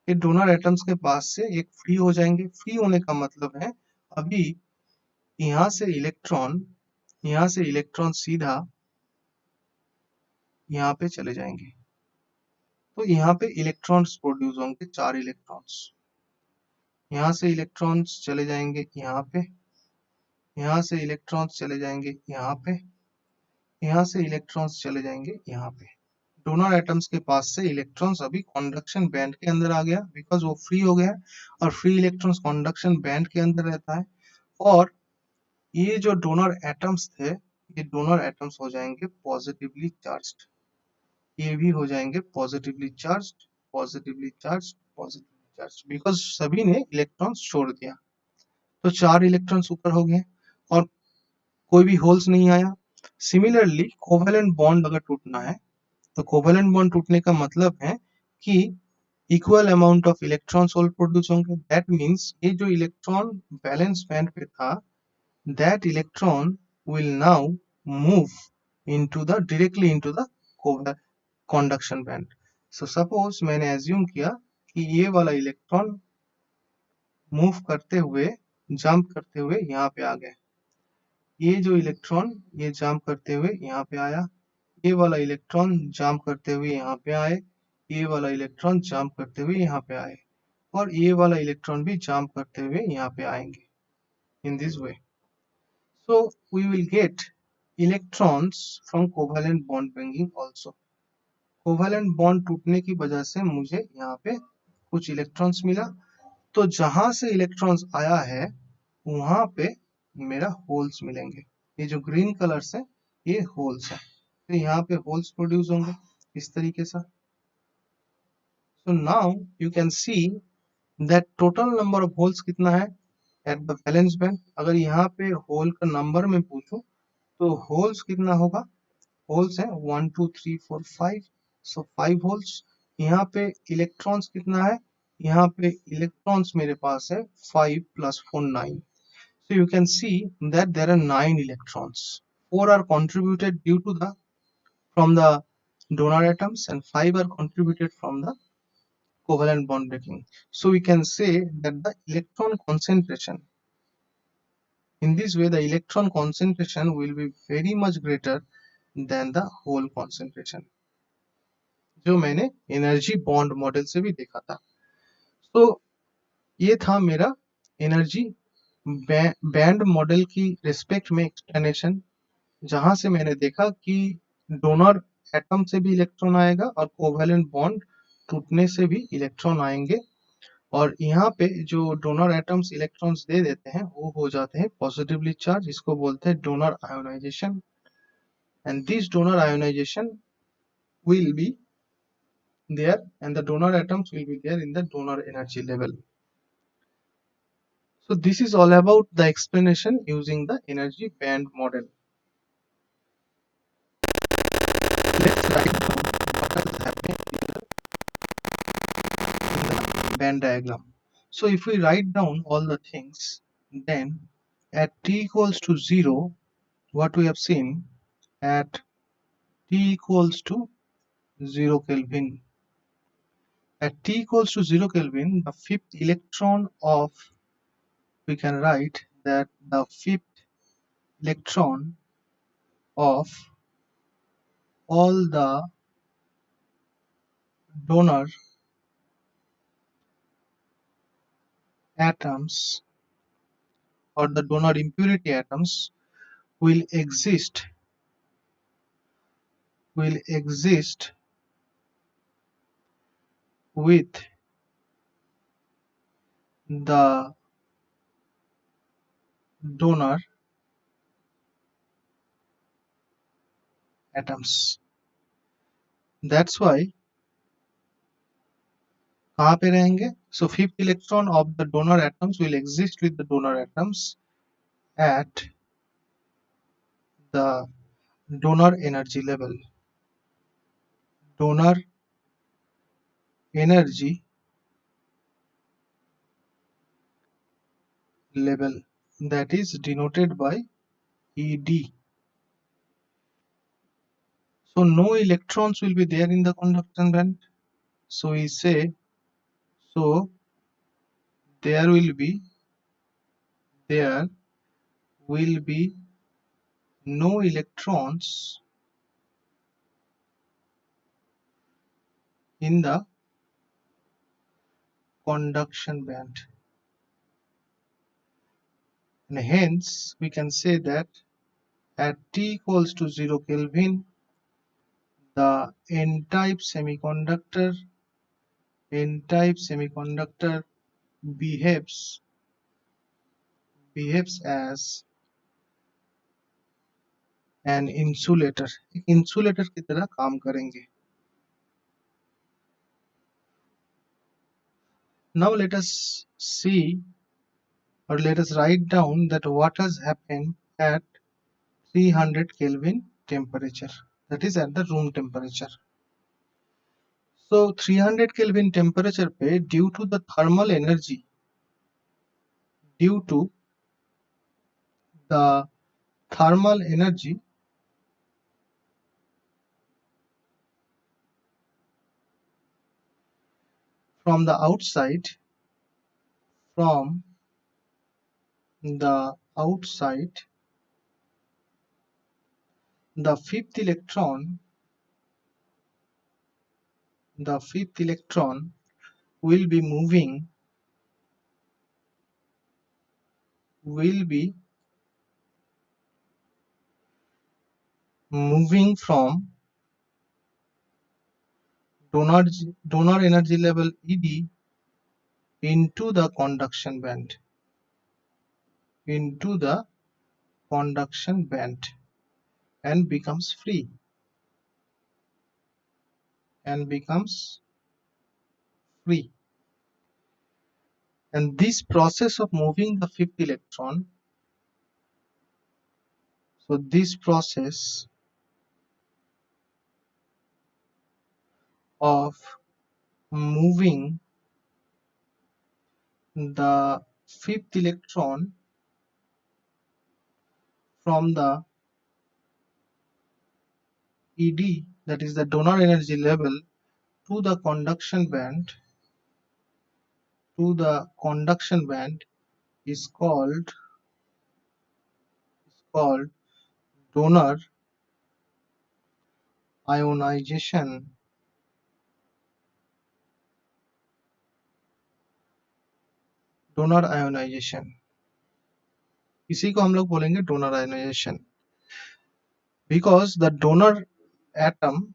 Speaker 1: ये डोनर एटम्स के पास से एक फ्री हो जाएंगे. फ्री होने का मतलब है अभी यहाँ से इलेक्ट्रॉन सीधा यहाँ पे चले जाएंगे। तो यहाँ पे इलेक्ट्रॉन्स प्रोड्यूस होंगे, 4 इलेक्ट्रॉन्स। यहाँ से इलेक्ट्रॉन्स चले जाएंगे यहाँ पे, यहाँ से इलेक्ट्रॉन्स चले जाएंगे यहाँ पे, यहाँ से इलेक्ट्रॉन्स चले जाएंगे यहाँ पे। डोनर एटम्स के पास से इलेक्ट्रॉन्स अभी कंडक्शन बैंड के अंदर आ गया, बिकॉज वो फ्री हो गया, और फ्री इलेक्ट्रॉन्स कंडक्शन बैंड के अंदर रहता है। और ये जो डोनर एटम्स थे, ये डोनर एटम्स हो जाएंगे पॉजिटिवली चार्ज्ड, ये भी हो जाएंगे positively charged, positively charged, positively charged, because सभी ने इलेक्ट्रॉन्स छोड़ दिया। तो 4 इलेक्ट्रॉन्स ऊपर हो गए और कोई भी होल्स नहीं आया। सिमिलरली कोवेलेंट बॉन्ड अगर टूटना है, तो कोवेलेंट बॉन्ड टूटने का मतलब है कि equal amount of electrons whole produce होंगे। दैट मीन्स ये जो इलेक्ट्रॉन बैलेंस बैंड पे था, that electron will now move into the directly into the conduction band. So suppose मैंने assume किया कि ये वाला इलेक्ट्रॉन मूव करते हुए, जंप करते हुए यहाँ पे आ गए। ये जो इलेक्ट्रॉन ये जंप करते हुए यहाँ पे आया, ये वाला इलेक्ट्रॉन जंप करते हुए यहाँ पे आए, ये वाला इलेक्ट्रॉन जंप करते हुए यहाँ पे आए, और ये वाला इलेक्ट्रॉन भी जंप करते हुए यहाँ पे आएंगे। In this way, so we will get electrons from covalent bond bending also. Covalent bond टूटने की वजह से मुझे यहाँ पे कुछ इलेक्ट्रॉन्स मिला। तो जहां से इलेक्ट्रॉन्स आया है वहां पे मेरा होल्स मिलेंगे। ये जो ग्रीन कलर्स है ये होल्स है, तो यहाँ पे होल्स प्रोड्यूस होंगे इस तरीके से। So now you can see that total number of holes कितना है एट द वैलेंस बैंड। अगर यहाँ पे होल का नंबर में पूछूं तो होल्स कितना होगा, होल्स है 1 2 3 4 5, सो 5 होल्स। यहाँ पे इलेक्ट्रॉन्स कितना है, यहाँ पे इलेक्ट्रॉन्स मेरे पास है 5 + 4 9, so you can see that there are 9 electrons. 4 are contributed due to the from the donor atoms and 5 are contributed from the covalent bond breaking. So we can say that the electron concentration, in this way the electron concentration will be very much greater than the whole concentration, जो मैंने energy bond model से भी देखा था। तो ये था मेरा एनर्जी बैंड मॉडल की रिस्पेक्ट में एक्सप्लेनेशन, जहां से मैंने देखा कि डोनर एटम से भी इलेक्ट्रॉन आएगा और कोवेलेंट बॉन्ड टूटने से भी इलेक्ट्रॉन आएंगे, और यहाँ पे जो डोनर एटम्स इलेक्ट्रॉन्स दे देते हैं वो हो जाते हैं पॉजिटिवली चार्ज, इसको बोलते हैं donor ionisation, and this donor ionisation will be there and the donor atoms will be there in the donor energy level. So this is all about the explanation using the energy band model. Let's write down what is happening here in the band diagram. So if we write down all the things, then at t equals to 0, what we have seen, at t equals to 0 Kelvin, at t equals to 0 Kelvin, the fifth electron of, we can write that the fifth electron of all the donor atoms or the donor impurity atoms will exist with the donor atoms. That's why कहाँ पे रहेंगे? So fifth electron of the donor atoms will exist with the donor atoms at the donor energy level. Donor energy level, that is denoted by ED. So no electrons will be there in the conduction band. So we say, so there will be no electrons in the conduction band, and hence we can say that at T equals to 0 Kelvin, the n-type semiconductor behaves as an insulator, एक insulator की तरह काम करेंगे. Now let us see, or let us write down that what has happened at 300 Kelvin temperature, that is at the room temperature. So 300 Kelvin temperature पे due to the thermal energy, due to the thermal energy from the outside, from the outside, the fifth electron will be moving from donor energy level ED into the conduction band, and becomes free, and this process of moving the fifth electron, so this process of moving the fifth electron from the ED, that is the donor energy level, to the conduction band, is called donor ionization. इसी को हम लोग बोलेंगे donor ionization, because the donor atom,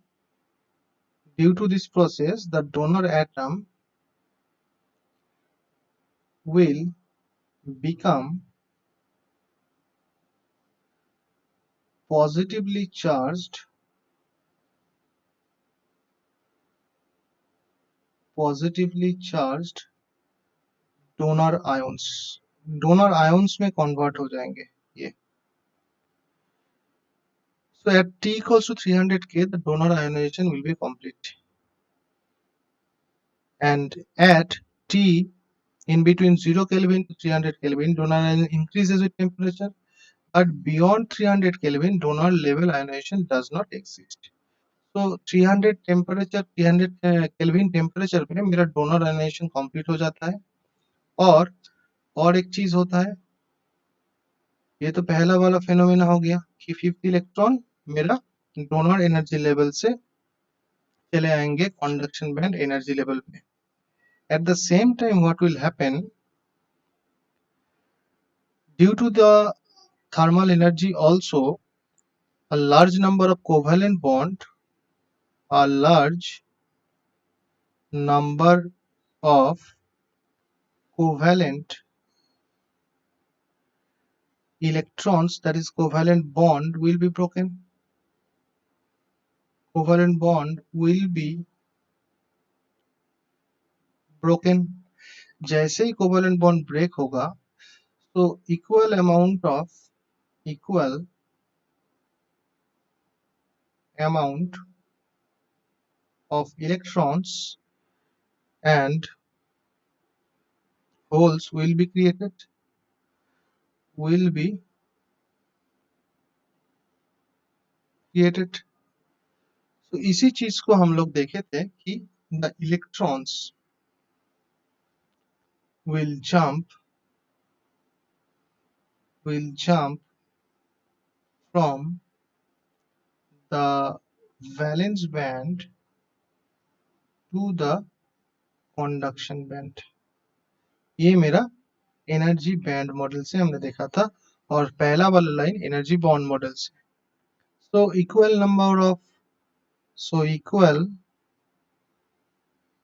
Speaker 1: due to this process, the donor atom will become positively charged donor ions में convert हो जाएंगे ये. So at T equals to 300 K, the donor ionization will be complete, and at T in between 0 Kelvin to 300 Kelvin, donor ion increases with temperature, but beyond 300 Kelvin, donor level ionization does not exist. So 300 Kelvin temperature पे मेरा donor ionization complete हो जाता है. और एक चीज होता है, ये तो पहला वाला फेनोमेना हो गया कि फिफ्थ इलेक्ट्रॉन मेरा डोनर एनर्जी लेवल से चले आएंगे कंडक्शन बैंड एनर्जी लेवल पे. At the same time, what will happen, due to the thermal energy also, a large number of covalent electrons, that is covalent bond, will be broken. जैसे ही covalent bond break होगा, तो equal amount of electrons and holes will be created. तो इसी चीज को हम लोग देखे थे कि the electrons will jump from the valence band to the conduction band. ये मेरा एनर्जी बैंड मॉडल से हमने देखा था, और पहला वाला लाइन एनर्जी बॉन्ड मॉडल से। So equal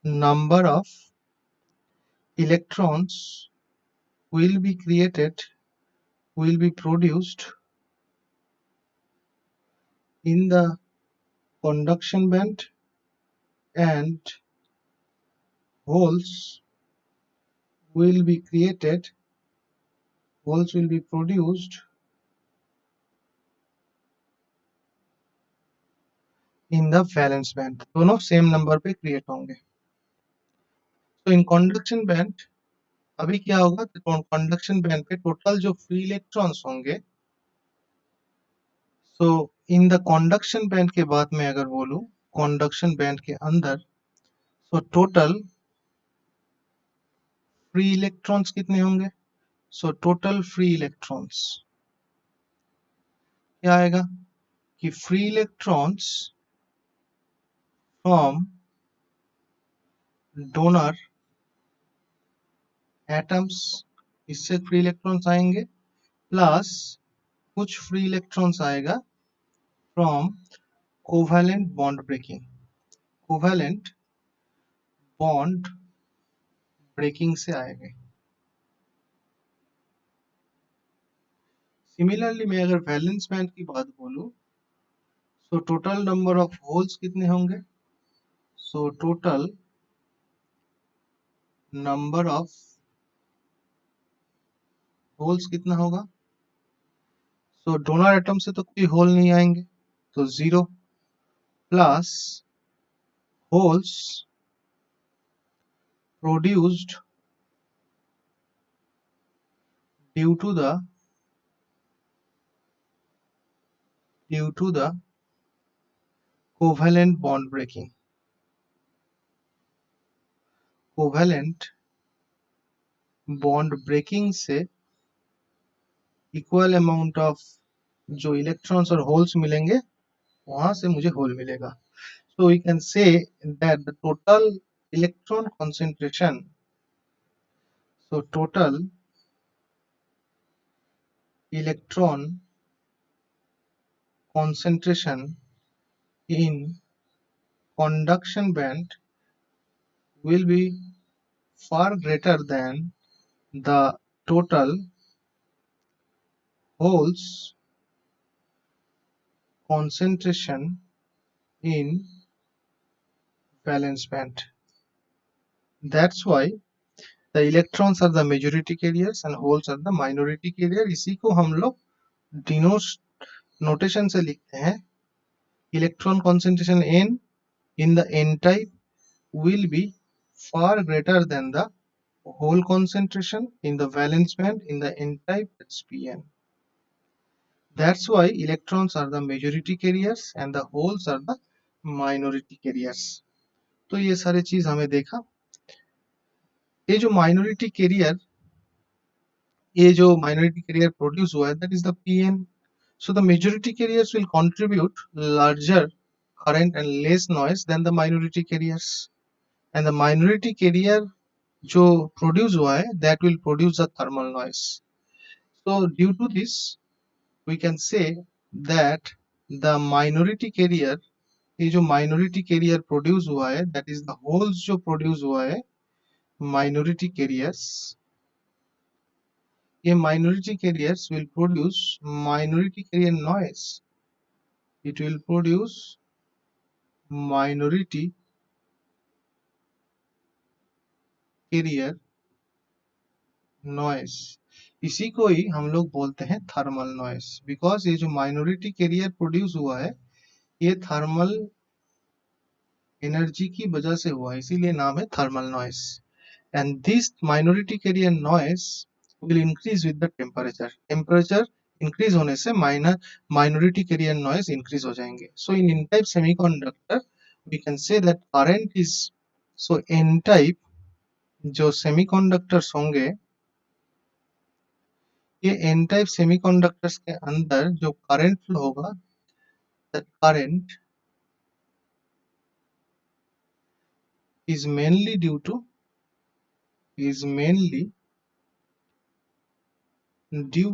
Speaker 1: number of electrons will be produced in the conduction band, and holes will be produced in the valence band। दोनों सेम नंबर पे क्रिएट होंगे। तो इन कंडक्शन बैंड अभी क्या होगा, तो conduction band पे टोटल जो फ्री इलेक्ट्रॉन्स होंगे, सो इन द कंडक्शन बैंड के बाद में अगर बोलूं कंडक्शन बैंड के अंदर, सो टोटल फ्री इलेक्ट्रॉन्स कितने होंगे। सो टोटल फ्री इलेक्ट्रॉन्स क्या आएगा कि free electrons from donor atoms, इससे फ्री इलेक्ट्रॉन्स आएंगे, प्लस कुछ फ्री इलेक्ट्रॉन्स आएगा from covalent bond breaking. Covalent bond breaking से आएंगे। सिमिलरली मैं अगर वैलेंस बैंड की बात बोलूं, सो टोटल नंबर ऑफ होल्स कितने होंगे। सो टोटल नंबर ऑफ होल्स कितना होगा। सो डोनर एटम से तो कोई होल नहीं आएंगे, तो 0, plus holes produced due to the covalent bond breaking। Covalent bond breaking से इक्वल अमाउंट ऑफ जो इलेक्ट्रॉन्स और होल्स मिलेंगे, वहां से मुझे होल मिलेगा। So we can say that the total electron concentration, so total electron concentration in conduction band will be far greater than the total holes concentration in valence band। That's why the electrons are the majority carriers and holes are the minority carrier। इसी को हम लोग notation से लिखते हैं, electron concentration in the n type will be far greater than the hole concentration in the valence band in the n type, that's Pn। That's why electrons are the majority carriers and the holes are the minority carriers। तो ये सारी चीज हमें देखा। ये जो minority carrier produce हुआ है, that is the Pn। So the majority carriers will contribute larger current and less noise than the minority carriers, and the minority carrier जो प्रोड्यूस हुआ है that will produce a thermal noise। So due to this we can say that the minority carrier, ये जो minority carrier produce हुआ है, that is the holes जो produce हुआ है minority carriers, ये minority carriers will produce minority carrier noise। It will produce minority carrier noise। इसी को ही हम लोग बोलते हैं थर्मल नॉइस, बिकॉज ये जो माइनॉरिटी कैरियर प्रोड्यूस हुआ है ये थर्मल एनर्जी की वजह से हुआ है, इसीलिए नाम है thermal noise. And this minority carrier noise will increase with the temperature. Temperature increase होने से माइनॉरिटी कैरियर नॉइस इंक्रीज हो जाएंगे। So in N type semiconductor we can say that current is, so N type जो semiconductors होंगे, ये N type semiconductors के अंदर जो करंट फ्लो होगा, that current is mainly due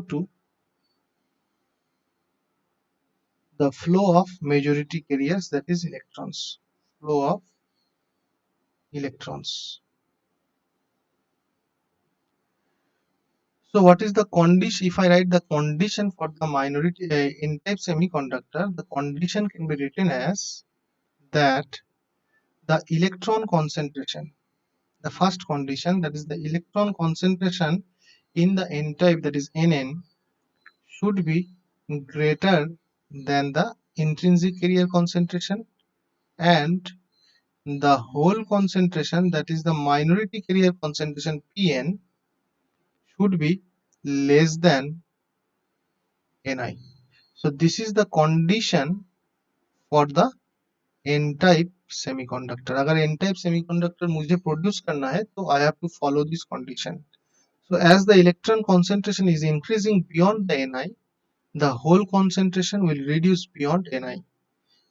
Speaker 1: to the flow of majority carriers, that is electrons. Flow of electrons. So what is the condition? If I write the condition for the minority n-type semiconductor, the condition can be written as that the electron concentration, the first condition, that is the electron concentration in the n-type, that is Nn, should be greater than the intrinsic carrier concentration, and the hole concentration, that is the minority carrier concentration Pn, should be less than Ni. So this is the condition for the n type semiconductor. अगर n type semiconductor मुझे produce करना है तो I have to follow this condition. So as the electron concentration is increasing beyond the Ni, the hole concentration will reduce beyond Ni,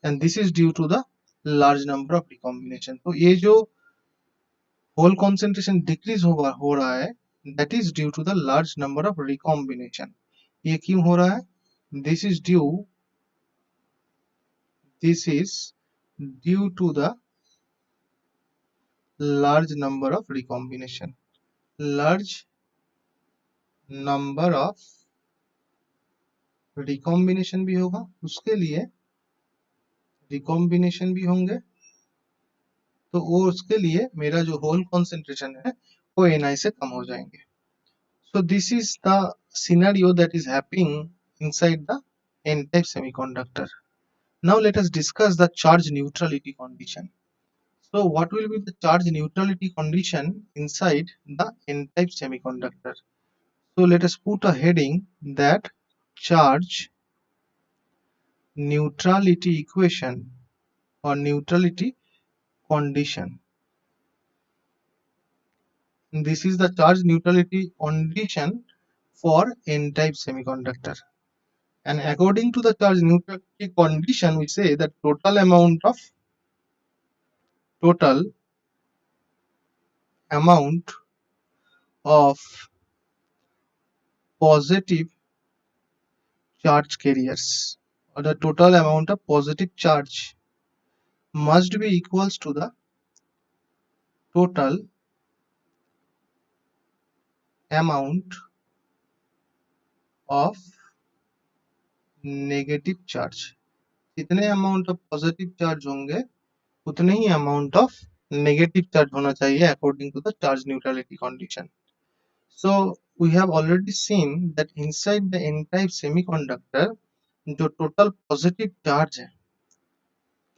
Speaker 1: and this is due to the large number of recombination. तो ये जो hole concentration decrease हो रहा है, that is due to the large number of recombination. ये क्यों हो रहा है? This is due to the large number of recombination. Large number of recombination भी होगा, उसके लिए recombination भी होंगे, तो वो उसके लिए मेरा जो होल कॉन्सेंट्रेशन है वो Ni से कम हो जाएंगे. So this is the scenario that is happening inside the n-type semiconductor. Now let us discuss the charge neutrality condition. So what will be the charge neutrality condition inside the n-type semiconductor? So let us put a heading that charge neutrality equation or neutrality condition. This is the charge neutrality condition for n-type semiconductor. And according to the charge neutrality condition, we say that total amount of positive charge carriers, or the total amount of positive charge, must be equals to the total amount of negative charge. जितने amount of positive charge होंगे उतने ही amount of negative charge होना चाहिए according to the charge neutrality condition. So we have already seen that inside the n-type semiconductor जो total positive charge है,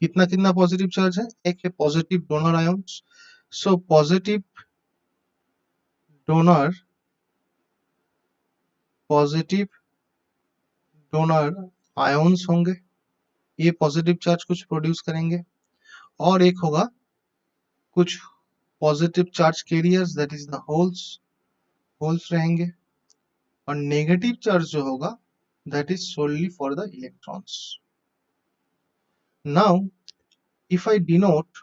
Speaker 1: कितना कितना positive charge है, एक है positive donor ions. So positive donor ions होंगे, ये पॉजिटिव चार्ज कुछ प्रोड्यूस करेंगे, और एक होगा कुछ positive charge carriers, that is the holes रहेंगे, और नेगेटिव चार्ज जो होगा that is solely for the electrons. Now if I denote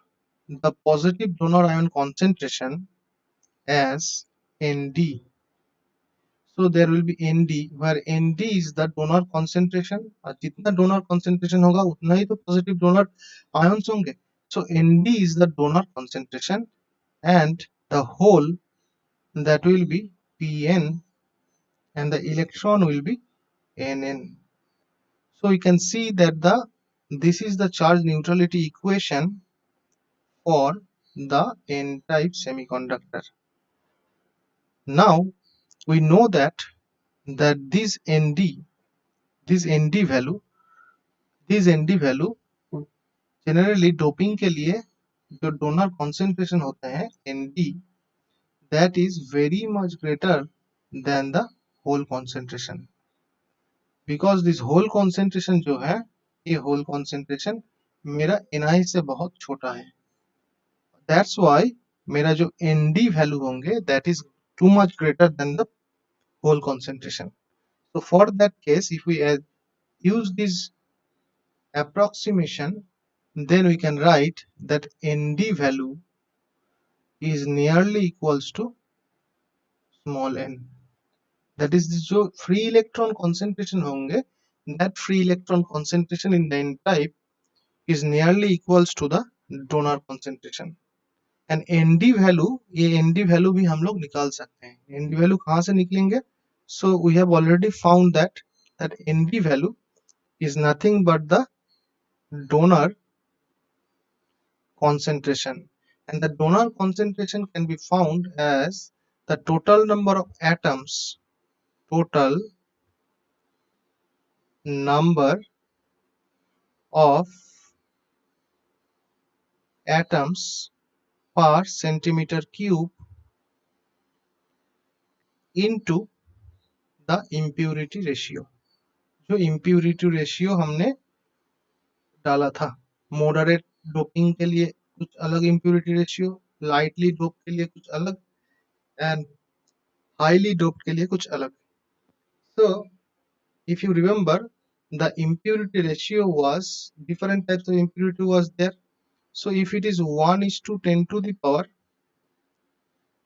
Speaker 1: the positive donor ion concentration as Nd, so there will be Nd, where Nd is the donor concentration, और जितना donor concentration होगा उतना ही तो positive donor ions होंगे. So Nd is the donor concentration and the hole, that will be Pn, and the electron will be Nn. So you can see that this is the charge neutrality equation for the n-type semiconductor. Now we know that this Nd value generally doping के लिए जो donor concentration होते हैं Nd, that is very much greater than the hole concentration, because this whole concentration जो है, ये whole concentration मेरा Ni से बहुत छोटा है. That's why मेरा जो Nd value होंगे that is too much greater than the whole concentration. So for that case, if we use this approximation, then we can write that Nd value is nearly equals to small n. That is जो free electron concentration होंगे, that free electron concentration in the n type is nearly equals to the donor concentration. And nd value, ये nd value भी हम लोग निकाल सकते हैं. nd value कहाँ से निकलेंगे? So we have already found that nd value is nothing but the donor concentration, and the donor concentration can be found as the total number of atoms, total number of atoms per centimeter cube into the impurity ratio. जो impurity ratio हमने डाला था, moderate doping के लिए कुछ अलग impurity ratio, lightly dope के लिए कुछ अलग, and highly doped के लिए कुछ अलग. So if you remember, the impurity ratio was different types of impurity was there. So if it is 1 is to 10 to the power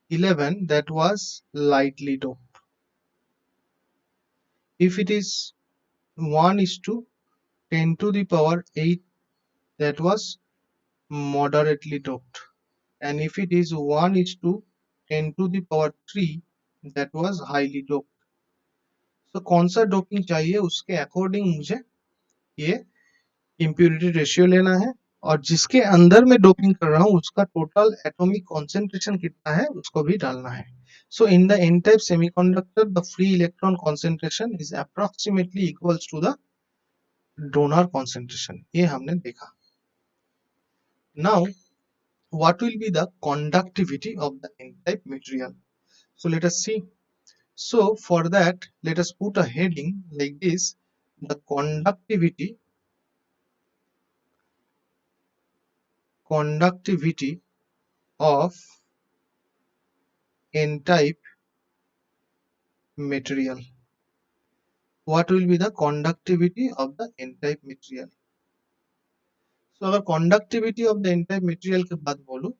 Speaker 1: 11, that was lightly doped. If it is 1 is to 10 to the power 8, that was moderately doped. And if it is 1 is to 10 to the power 3, that was highly doped. So कौन सा doping चाहिए, उसके according मुझे ये impurity ratio लेना है, और जिसके अंदर मैं डोपिंग कर रहा हूँ उसका टोटल एटॉमिक कॉन्सेंट्रेशन कितना है उसको भी डालना है. So in the n-type semiconductor, the free electron concentration is approximately equals to the donor concentration. ये हमने देखा. Now what will be the conductivity of the n-type material? So let us see. So for that, let us put a heading like this: the conductivity of n-type material. What will be the conductivity of the n-type material? So अगर conductivity of the n-type material के बात बोलूं,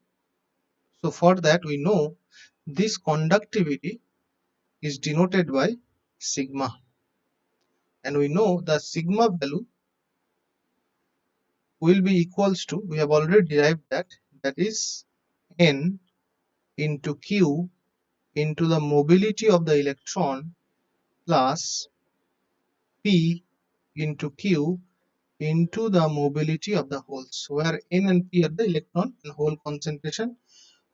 Speaker 1: so for that we know this conductivity is denoted by sigma, and we know the sigma value will be equals to, we have already derived that is n into q into the mobility of the electron plus p into q into the mobility of the holes, where n and p are the electron and hole concentration,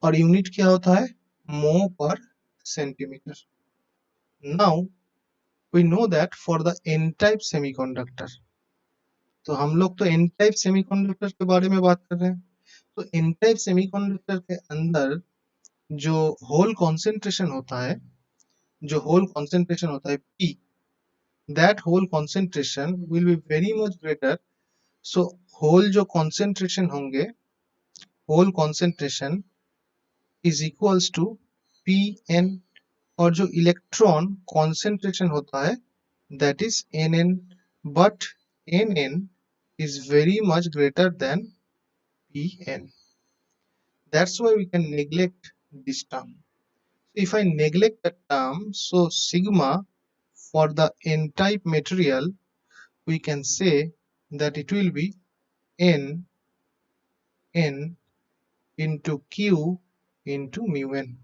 Speaker 1: और unit क्या होता है, mho per centimeter. Now we know that for the n-type semiconductor, तो हम लोग तो n-type semiconductor के बारे में बात कर रहे हैं, तो n-type semiconductor के अंदर जो होल कॉन्सेंट्रेशन होता है, जो होल कॉन्सेंट्रेशन होता है P, that whole concentration will be very much greater. So hole जो concentration होंगे, hole concentration is equals to Pn, और जो इलेक्ट्रॉन concentration होता है that is Nn, but Nn is very much greater than Pn. That's why we can neglect this term. If I neglect the term, so sigma for the n-type material, we can say that it will be n into q into mu n.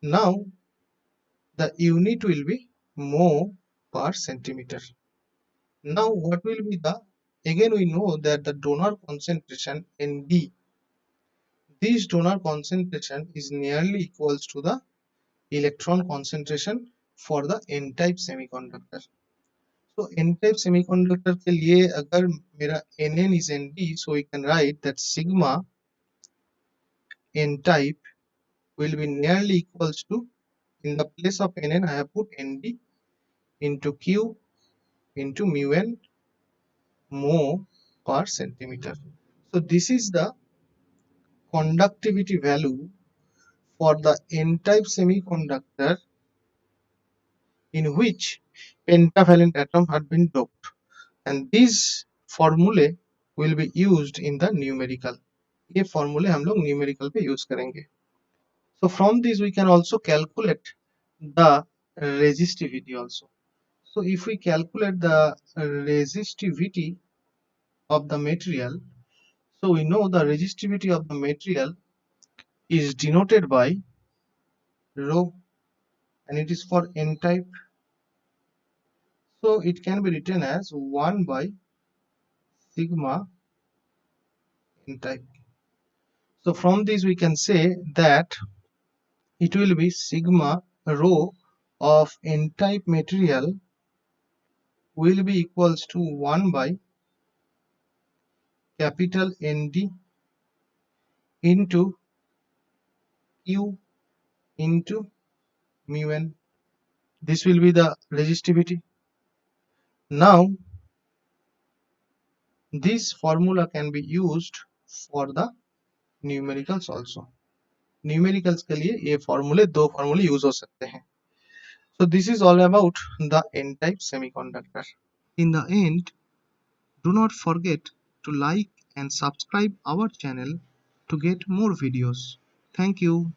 Speaker 1: Now the unit will be mho per centimeter. Now what will be the, again we know that the donor concentration Nd, this donor concentration is nearly equals to the electron concentration for the n-type semiconductor. So n-type semiconductor के लिए अगर मेरा Nn is Nd, so we can write that sigma n-type will be nearly equals to, in the place of Nn I have put Nd into q into mu n mho per centimeter. So this is the conductivity value for the n-type semiconductor in which pentavalent atom had been doped, and these formulae will be used in the numerical. ये फॉर्मूले हम लोग numerical पे use करेंगे. So from this we can also calculate the resistivity also. So if we calculate the resistivity of the material, so we know the resistivity of the material is denoted by rho, and it is for n type. So it can be written as 1 by sigma n type. So from this we can say that it will be sigma rho of n type material will be equals to 1 by capital ND into Q into mu n. This will be the resistivity. Now this formula can be used for the numericals also. Numericals के लिए ये formula दो formula use हो सकते हैं. So this is all about the n-type semiconductor. In the end, do not forget to like and subscribe our channel to get more videos. Thank you.